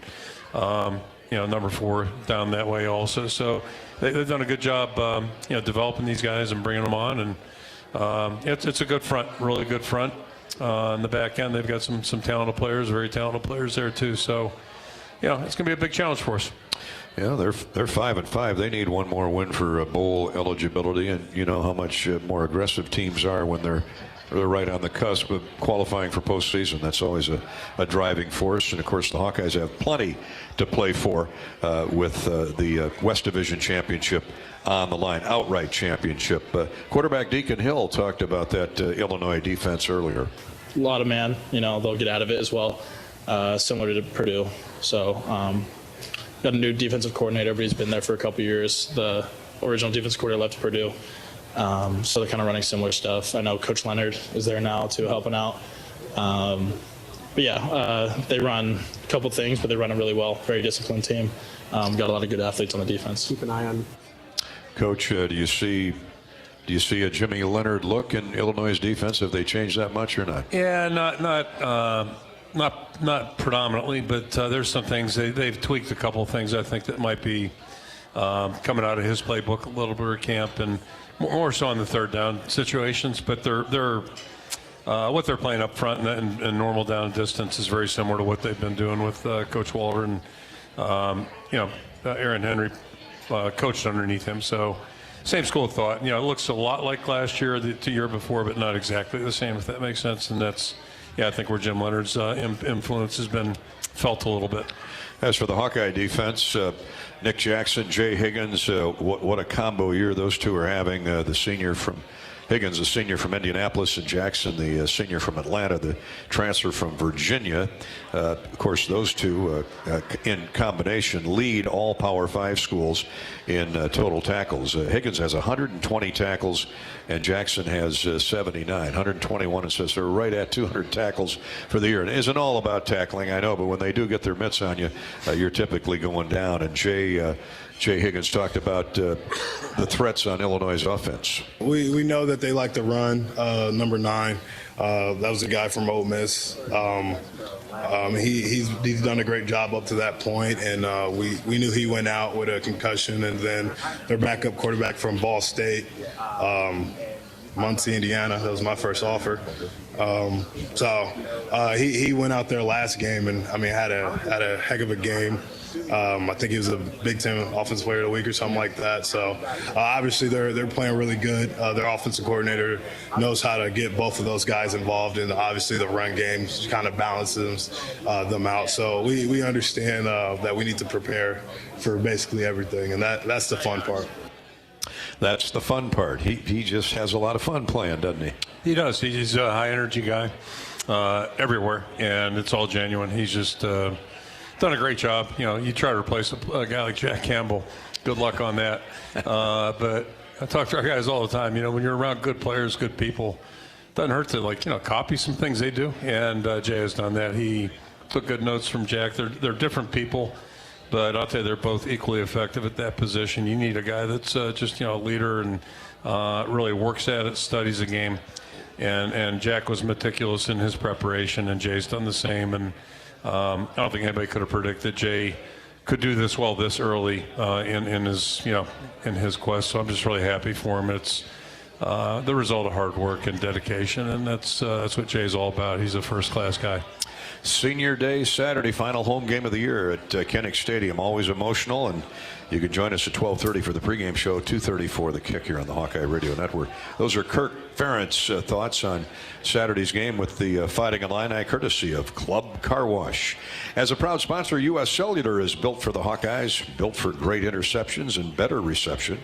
[SPEAKER 3] number 4 down that way also. So they've done a good job, developing these guys and bringing them on. And it's a good front, really good front. On the back end, they've got some talented players, very talented players there too. So, it's going to be a big challenge for us. Yeah, they're 5-5. They need one more win for bowl eligibility, and you know how much more aggressive teams are when they're right on the cusp of qualifying for postseason. That's always a driving force. And of course, the Hawkeyes have plenty to play for with the West Division Championship on the line, outright championship. Quarterback Deacon Hill talked about that Illinois defense earlier.
[SPEAKER 5] lot of man, they'll get out of it as well, similar to Purdue. So got a new defensive coordinator, but he's been there for a couple years. The original defensive coordinator left Purdue. So they're kind of running similar stuff. I know Coach Leonard is there now too, helping out. But yeah, they run a couple things, but they run it really well. Very disciplined team. Got a lot of good athletes on the defense.
[SPEAKER 17] Keep an eye on.
[SPEAKER 3] Coach, do you see a Jimmy Leonard look in Illinois' defense? Have they changed that much or not?
[SPEAKER 19] Yeah, not predominantly, but there's some things they've tweaked a couple of things I think that might be coming out of his playbook a little bit at camp, and more so on the third down situations. But they're what they're playing up front and normal down and distance is very similar to what they've been doing with Coach Waller and Aaron Henry coached underneath him. So same school of thought. It looks a lot like last year, the year before, but not exactly the same, if that makes sense. And that's, I think where Jim Leonard's influence has been felt a little bit.
[SPEAKER 3] As for the Hawkeye defense, Nick Jackson, Jay Higgins, what a combo year those two are having. The senior from Higgins, the senior from Indianapolis, and Jackson, the senior from Atlanta, the transfer from Virginia. Of course, those two in combination lead all Power 5 schools in total tackles. Higgins has 120 tackles, and Jackson has 79, 121. It says they're right at 200 tackles for the year. And it isn't all about tackling, I know, but when they do get their mitts on you, you're typically going down. And Jay Higgins talked about the threats on Illinois' offense.
[SPEAKER 13] We know that they like to run. Number 9, that was a guy from Ole Miss. He's done a great job up to that point, and we knew he went out with a concussion, and then their backup quarterback from Ball State, Muncie, Indiana. That was my first offer. He went out there last game and had a heck of a game. I think he was a Big Ten Offensive Player of the Week or something like that. So obviously they're playing really good. Their offensive coordinator knows how to get both of those guys involved, and obviously the run game kind of balances them out. So we understand that we need to prepare for basically everything, and that's the fun part.
[SPEAKER 3] That's the fun part. He just has a lot of fun playing, doesn't he?
[SPEAKER 19] He does. He's a high energy guy everywhere, and it's all genuine. He's just done a great job. You try to replace a guy like Jack Campbell, good luck on that. But I talk to our guys all the time. When you're around good players, good people, it doesn't hurt to copy some things they do. And Jay has done that. He took good notes from Jack. They're different people, but I'll tell you, they're both equally effective at that position. You need a guy that's just a leader and really works at it, studies the game. And Jack was meticulous in his preparation, and Jay's done the same. And I don't think anybody could have predicted Jay could do this well this early in his quest. So I'm just really happy for him. It's the result of hard work and dedication, and that's what Jay's all about. He's a first-class guy.
[SPEAKER 3] Senior Day Saturday, final home game of the year at Kinnick Stadium. Always emotional, and you can join us at 12:30 for the pregame show, 2:30 for the kick here on the Hawkeye Radio Network. Those are Kirk Ferentz thoughts on Saturday's game with the Fighting Illini, courtesy of Club Car Wash. As a proud sponsor, U.S. Cellular is built for the Hawkeyes, built for great interceptions and better reception,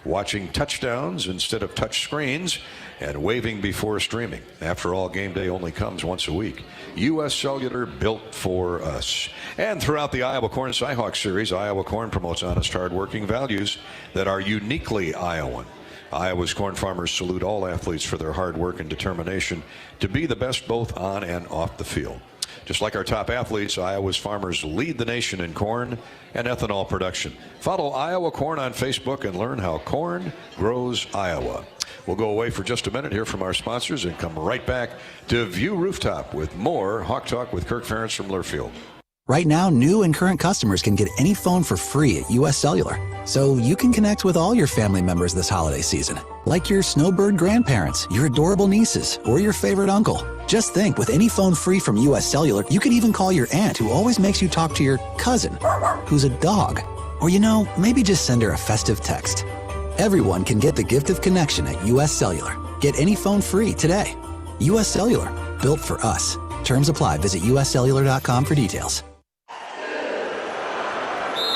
[SPEAKER 3] watching touchdowns instead of touch screens, and waving before streaming. After all, game day only comes once a week. U.S. Cellular, built for us. And throughout the Iowa Corn Cyhawk Series, Iowa Corn promotes honest, hard-working values that are uniquely Iowan. Iowa's corn farmers salute all athletes for their hard work and determination to be the best both on and off the field. Just like our top athletes, Iowa's farmers lead the nation in corn and ethanol production. Follow Iowa Corn on Facebook and learn how corn grows Iowa. We'll go away for just a minute, hear from our sponsors, and come right back to View Rooftop with more Hawk Talk with Kirk Ferentz from Learfield.
[SPEAKER 11] Right now, new and current customers can get any phone for free at U.S. Cellular. So you can connect with all your family members this holiday season, like your snowbird grandparents, your adorable nieces, or your favorite uncle. Just think, with any phone free from U.S. Cellular, you could even call your aunt who always makes you talk to your cousin, who's a dog. Or, maybe just send her a festive text. Everyone can get the gift of connection at U.S. Cellular. Get any phone free today. U.S. Cellular, built for us. Terms apply. Visit uscellular.com for details.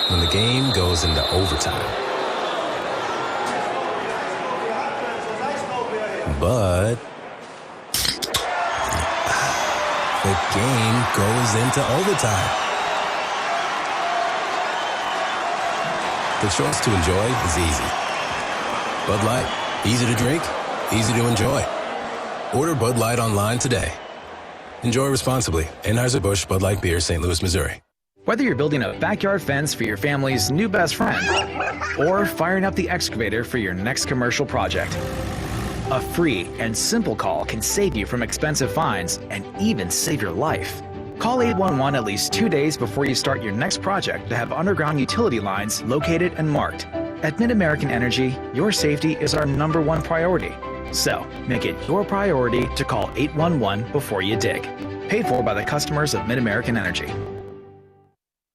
[SPEAKER 22] When the game goes into overtime. But the game goes into overtime. The choice to enjoy is easy. Bud Light, easy to drink, easy to enjoy. Order Bud Light online today. Enjoy responsibly. Anheuser-Busch Bud Light Beer, St. Louis, Missouri.
[SPEAKER 12] Whether you're building a backyard fence for your family's new best friend or firing up the excavator for your next commercial project, a free and simple call can save you from expensive fines and even save your life. Call 811 at least 2 days before you start your next project to have underground utility lines located and marked. At Mid-American Energy, your safety is our #1 priority. So, make it your priority to call 811 before you dig. Paid for by the customers of Mid-American Energy.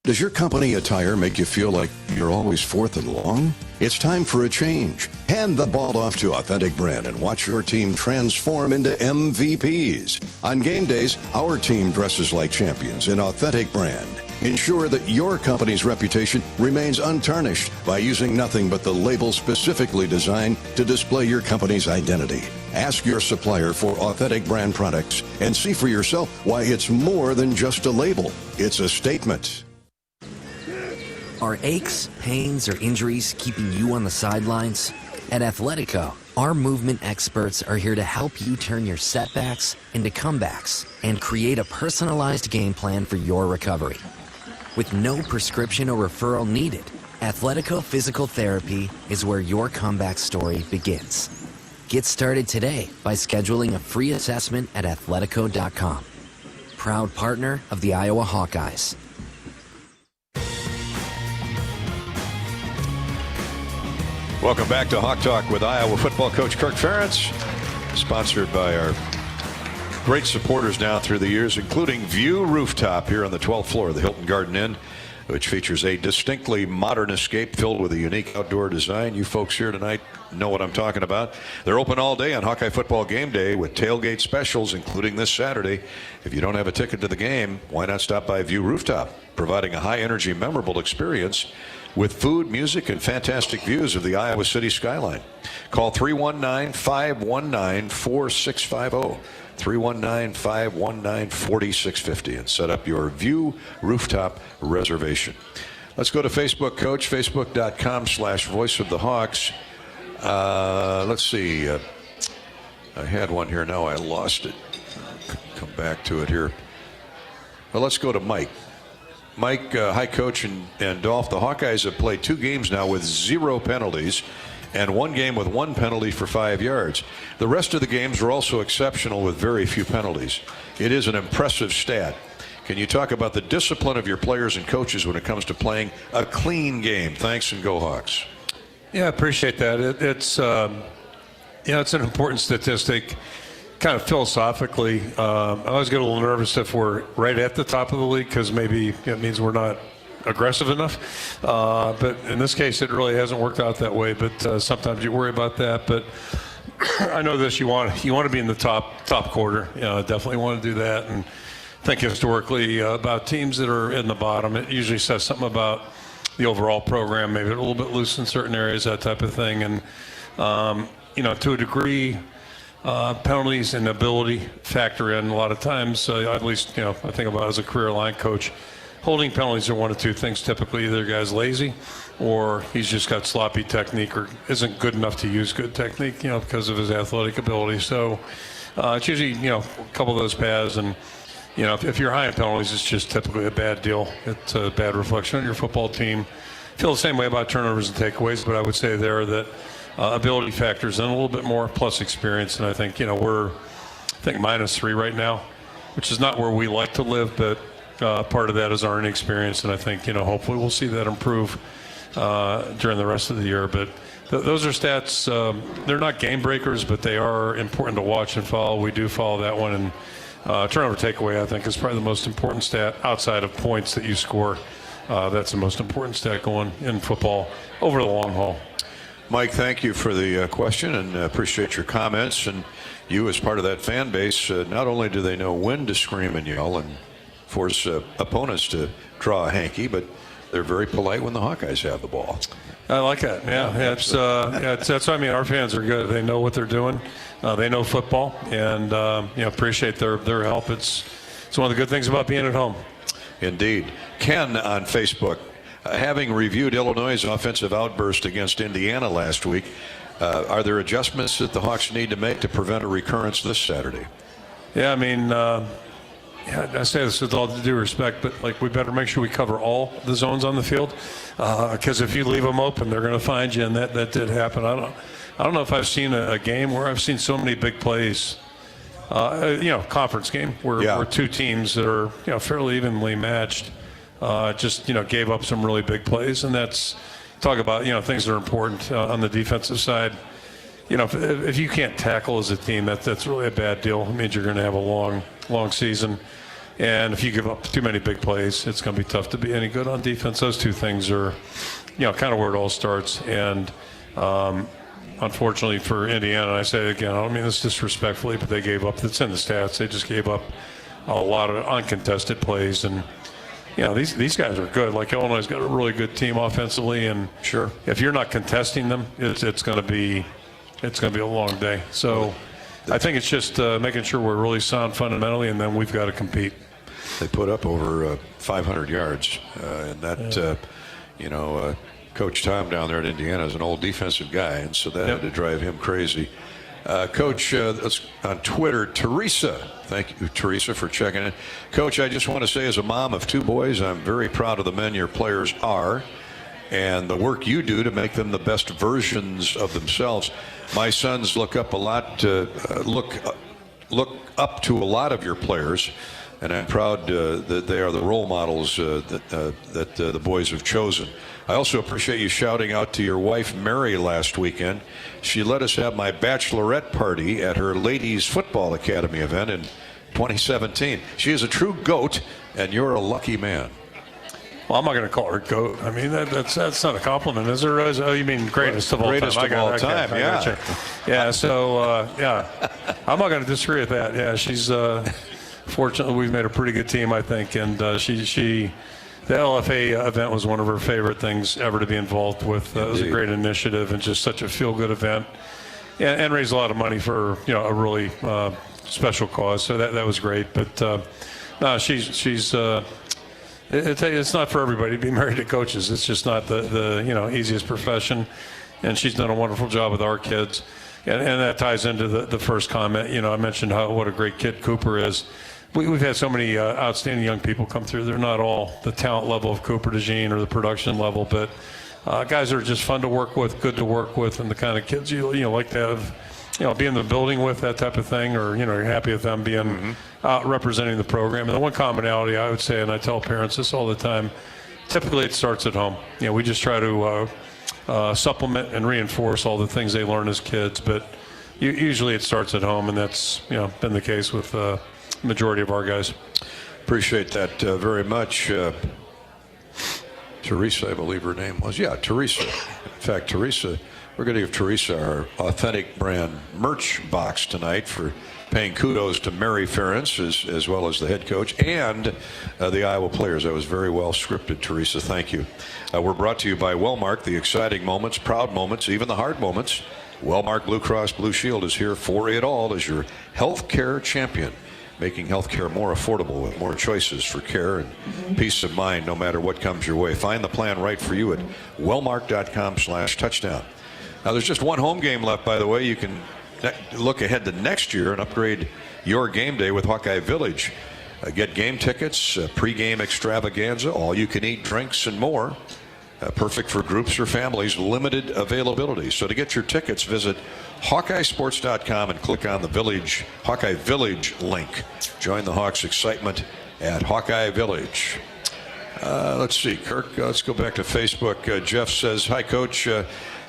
[SPEAKER 10] Does your company attire make you feel like you're always fourth and long? It's time for a change. Hand the ball off to Authentic Brand and watch your team transform into MVPs. On game days, our team dresses like champions in Authentic Brand. Ensure that your company's reputation remains untarnished by using nothing but the label specifically designed to display your company's identity. Ask your supplier for Authentic Brand products and see for yourself why it's more than just a label. It's a statement.
[SPEAKER 14] Are aches, pains, or injuries keeping you on the sidelines? At Athletico, our movement experts are here to help you turn your setbacks into comebacks and create a personalized game plan for your recovery. With no prescription or referral needed, Athletico Physical Therapy is where your comeback story begins. Get started today by scheduling a free assessment at athletico.com. Proud partner of the Iowa Hawkeyes.
[SPEAKER 3] Welcome back to Hawk Talk with Iowa football coach Kirk Ferentz, sponsored by our great supporters now through the years, including View Rooftop here on the 12th floor of the Hilton Garden Inn, which features a distinctly modern escape filled with a unique outdoor design. You folks here tonight know what I'm talking about. They're open all day on Hawkeye football game day with tailgate specials, including this Saturday. If you don't have a ticket to the game, why not stop by View Rooftop, providing a high-energy, memorable experience with food, music, and fantastic views of the Iowa City skyline. Call 319-519-4650. 319-519-4650 and set up your View Rooftop reservation. Let's go to Facebook, Coach. Facebook.com/Voice of the Hawks. Let's see. I had one here. Now I lost it. Come back to it here. Well, let's go to Mike. Mike, hi, Coach, and Dolph. The Hawkeyes have played 2 games now with 0 penalties and 1 game with 1 penalty for 5 yards. The rest of the games were also exceptional with very few penalties. It is an impressive stat. Can you talk about the discipline of your players and coaches when it comes to playing a clean game? Thanks, and go Hawks.
[SPEAKER 19] Yeah, I appreciate that. It's an important statistic. Kind of philosophically, I always get a little nervous if we're right at the top of the league because maybe it means we're not aggressive enough. But in this case, it really hasn't worked out that way. But sometimes you worry about that. But I know this: you want to be in the top quarter. Definitely want to do that. And think historically about teams that are in the bottom. It usually says something about the overall program. Maybe a little bit loose in certain areas, that type of thing. And to a degree. Penalties and ability factor in a lot of times. At least, I think about it as a career line coach. Holding penalties are one of 2 things typically. Either the guy's lazy or he's just got sloppy technique or isn't good enough to use good technique, because of his athletic ability. So it's usually, a couple of those paths. And, if you're high in penalties, it's just typically a bad deal. It's a bad reflection on your football team. Feel the same way about turnovers and takeaways, but I would say there that ability factors in a little bit more, plus experience. And I think, we're -3 right now, which is not where we like to live, but part of that is our inexperience. And I think, hopefully we'll see that improve during the rest of the year. But those are stats. They're not game breakers, but they are important to watch and follow. We do follow that one. And turnover takeaway, I think, is probably the most important stat outside of points that you score. That's the most important stat going in football over the long haul.
[SPEAKER 3] Mike, thank you for the question and appreciate your comments. And you, as part of that fan base, not only do they know when to scream and yell and force opponents to draw a hanky, but they're very polite when the Hawkeyes have the ball.
[SPEAKER 19] I like that. Yeah, that's what I mean. Our fans are good. They know what they're doing. They know football, and appreciate their help. It's it's one of the good things about being at home.
[SPEAKER 3] Indeed. Ken on Facebook, having reviewed Illinois' offensive outburst against Indiana last week, are there adjustments that the Hawks need to make to prevent a recurrence this Saturday?
[SPEAKER 19] Yeah, I mean, I say this with all due respect, but like we better make sure we cover all the zones on the field, because if you leave them open, they're going to find you, and that did happen. I don't know if I've seen a game where I've seen so many big plays. Conference game where two teams that are fairly evenly matched just gave up some really big plays, and that's talk about things that are important on the defensive side. If you can't tackle as a team, that's really a bad deal. It means you're going to have a long season, and if you give up too many big plays, it's going to be tough to be any good on defense. Those two things are kind of where it all starts, and unfortunately for Indiana, and I say it again, I don't mean this disrespectfully, but they gave up, it's in the stats, they just gave up a lot of uncontested plays, and these guys are good. Like Illinois has got a really good team offensively, and
[SPEAKER 3] sure,
[SPEAKER 19] if you're not contesting them, it's going to be a long day. So I think it's just making sure we're really sound fundamentally, and then we've got to compete.
[SPEAKER 3] They put up over 500 yards, and that Coach Tom down there at Indiana is an old defensive guy, and so that had to drive him crazy. Coach, on Twitter, Teresa, thank you, Teresa, for checking in. Coach, I just want to say, as a mom of two boys, I'm very proud of the men your players are and the work you do to make them the best versions of themselves. My sons look up a lot, look up to a lot of your players, and I'm proud that they are the role models that the boys have chosen. I also appreciate you shouting out to your wife, Mary, last weekend. She let us have my bachelorette party at her Ladies Football Academy event in 2017. She is a true GOAT, and you're a lucky man.
[SPEAKER 19] Well, I'm not going to call her GOAT. I mean, that's not a compliment, is there? Oh, you mean greatest of all time?
[SPEAKER 3] Greatest of all time, yeah.
[SPEAKER 19] Yeah, so, I'm not going to disagree with that. Yeah, she's fortunately, we've made a pretty good team, I think, and the LFA event was one of her favorite things ever to be involved with. It was a great initiative and just such a feel-good event, and raised a lot of money for a really special cause. So that was great. But no, she's it's not for everybody to be married to coaches. It's just not the easiest profession, and she's done a wonderful job with our kids, and that ties into the first comment. I mentioned what a great kid Cooper is. We've had so many outstanding young people come through. They're not all the talent level of Cooper, DeJean, or the production level, but guys are just fun to work with, good to work with, and the kind of kids you like to have, be in the building with, that type of thing, or you're happy with them being out representing the program. And the one commonality I would say, and I tell parents this all the time, typically it starts at home. We just try to supplement and reinforce all the things they learn as kids, but usually it starts at home, and that's been the case with majority of our guys.
[SPEAKER 3] Appreciate that very much. Teresa, I believe her name was. Yeah, Teresa. In fact, Teresa, we're going to give Teresa our authentic brand merch box tonight for paying kudos to Mary Ferentz as well as the head coach and the Iowa players. That was very well scripted, Teresa. Thank you. We're brought to you by Wellmark, the exciting moments, proud moments, even the hard moments. Wellmark Blue Cross Blue Shield is here for it all as your health care champion, making healthcare more affordable with more choices for care and peace of mind no matter what comes your way. Find the plan right for you at wellmark.com/touchdown. Now, there's just one home game left, by the way. You can look ahead to next year and upgrade your game day with Hawkeye Village. Get game tickets, pregame extravaganza, all-you-can-eat drinks, and more. Perfect for groups or families, limited availability. So to get your tickets, visit HawkeyeSports.com and click on the Hawkeye Village link. Join the Hawks' excitement at Hawkeye Village. Let's see, Kirk, let's go back to Facebook. Jeff says, hi, Coach.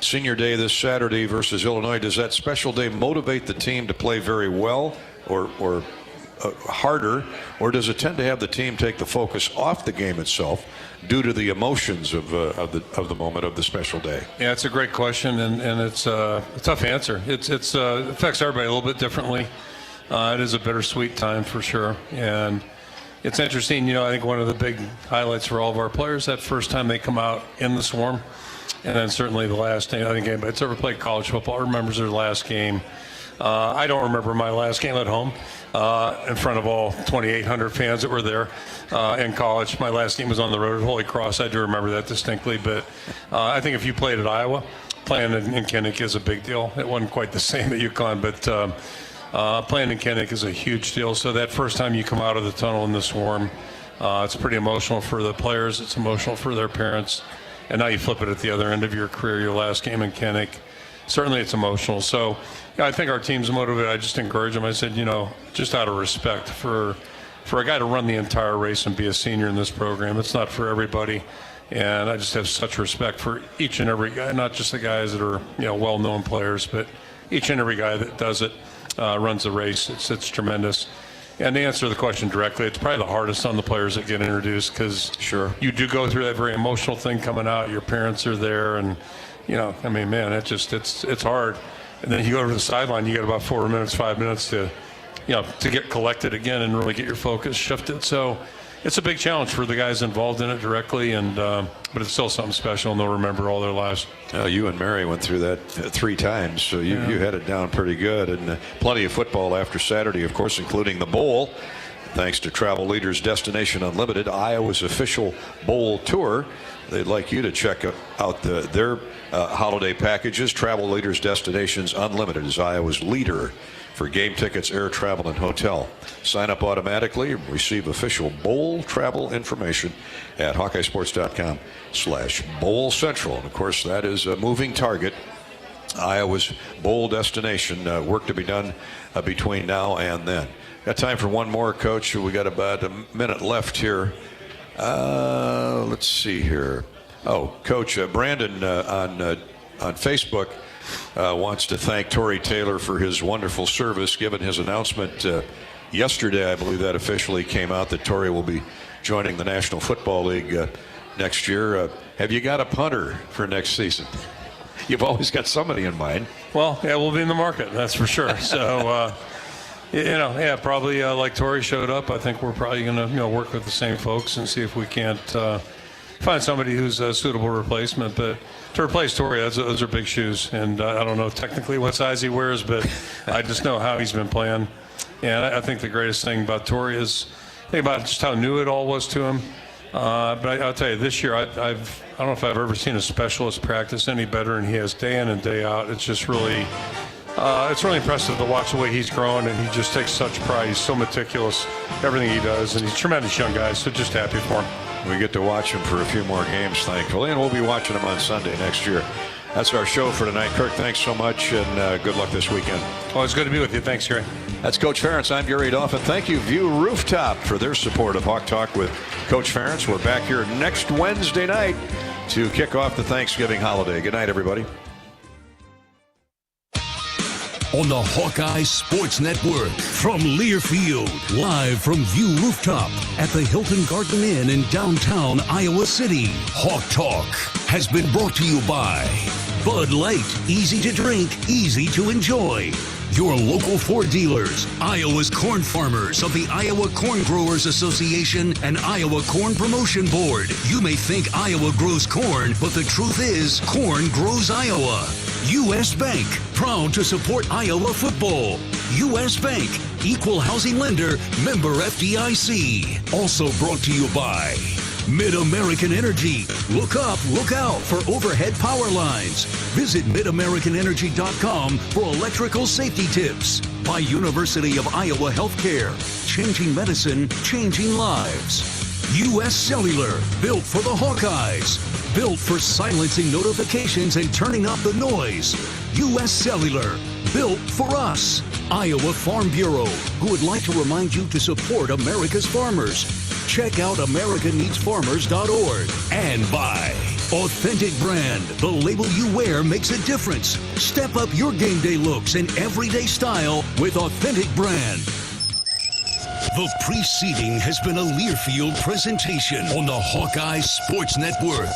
[SPEAKER 3] Senior day this Saturday versus Illinois. Does that special day motivate the team to play very well or harder, or does it tend to have the team take the focus off the game itself due to the emotions of the moment of the special day?
[SPEAKER 19] Yeah, it's a great question, and it's a tough answer. It affects everybody a little bit differently. It is a bittersweet time for sure, and it's interesting. I think one of the big highlights for all of our players, that first time they come out in the Swarm, and then certainly the last game. I think anybody that's ever played college football remembers their last game I don't remember my last game at home in front of all 2,800 fans that were there in college. My last game was on the road at Holy Cross. I do remember that distinctly. But I think if you played at Iowa, playing in Kinnick is a big deal. It wasn't quite the same at UConn, but playing in Kinnick is a huge deal. So that first time you come out of the tunnel in the Swarm, it's pretty emotional for the players. It's emotional for their parents. And now you flip it at the other end of your career, your last game in Kinnick. Certainly it's emotional. So yeah, I think our team's motivated. I just encourage them. I said, just out of respect for a guy to run the entire race and be a senior in this program, it's not for everybody. And I just have such respect for each and every guy, not just the guys that are, well-known players, but each and every guy that does it, runs the race. It's tremendous. And to answer the question directly, it's probably the hardest on the players that get introduced because you do go through that very emotional thing coming out. Your parents are there, and man, it's hard. And then you go to the sideline, you got about 5 minutes to get collected again and really get your focus shifted. So it's a big challenge for the guys involved in it directly, but it's still something special, and they'll remember all their lives.
[SPEAKER 3] You and Mary went through that 3 times, so you had it down pretty good. And plenty of football after Saturday, of course, including the bowl. Thanks to Travel Leaders Destination Unlimited, Iowa's official bowl tour. They'd like you to check out their holiday packages. Travel Leaders Destinations Unlimited is Iowa's leader for game tickets, air travel, and hotel. Sign up automatically and receive official bowl travel information at HawkeyeSports.com/Bowl Central. And of course, that is a moving target. Iowa's bowl destination. Work to be done between now and then. Got time for one more, Coach. We got about a minute left here. Let's see here. Oh, Coach, Brandon on Facebook wants to thank Tory Taylor for his wonderful service. Given his announcement yesterday, I believe that officially came out that Tory will be joining the National Football League next year. Have you got a punter for next season? You've always got somebody in mind.
[SPEAKER 19] Well, yeah, we'll be in the market, that's for sure. So, probably like Tory showed up. I think we're probably going to work with the same folks and see if we can't find somebody who's a suitable replacement. But to replace Tory, those are big shoes. And I don't know technically what size he wears, but I just know how he's been playing. And I think the greatest thing about Tory is think about just how new it all was to him. But I'll tell you, this year I don't know if I've ever seen a specialist practice any better than he has day in and day out. It's just really it's really impressive to watch the way he's grown, and he just takes such pride. He's so meticulous, everything he does, and he's a tremendous young guy, so just happy for him.
[SPEAKER 3] We get to watch him for a few more games, thankfully, and we'll be watching him on Sunday next year. That's our show for tonight. Kirk, thanks so much, and good luck this weekend.
[SPEAKER 19] Oh, it's good to be with you. Thanks, Gary.
[SPEAKER 3] That's Coach Ferentz. I'm Gary Dolphin. Thank you, View Rooftop, for their support of Hawk Talk with Coach Ferentz. We're back here next Wednesday night to kick off the Thanksgiving holiday. Good night, everybody.
[SPEAKER 15] On the Hawkeye Sports Network from Learfield, live from View Rooftop at the Hilton Garden Inn in downtown Iowa City. Hawk Talk has been brought to you by Bud Light, easy to drink, easy to enjoy. Your local Ford dealers, Iowa's corn farmers of the Iowa Corn Growers Association and Iowa Corn Promotion Board. You may think Iowa grows corn, but the truth is corn grows Iowa. U.S. Bank, proud to support Iowa football. U.S. Bank, equal housing lender, member FDIC. Also brought to you by Mid-American Energy. Look up, look out for overhead power lines. Visit midamericanenergy.com for electrical safety tips. By University of Iowa Healthcare. Changing medicine, changing lives. U.S. Cellular, built for the Hawkeyes. Built for silencing notifications and turning up the noise. U.S. Cellular, built for us. Iowa Farm Bureau, who would like to remind you to support America's farmers. Check out AmericaNeedsFarmers.org. And by Authentic Brand. The label you wear makes a difference. Step up your game day looks and everyday style with Authentic Brand. The preceding has been a Learfield presentation on the Hawkeye Sports Network.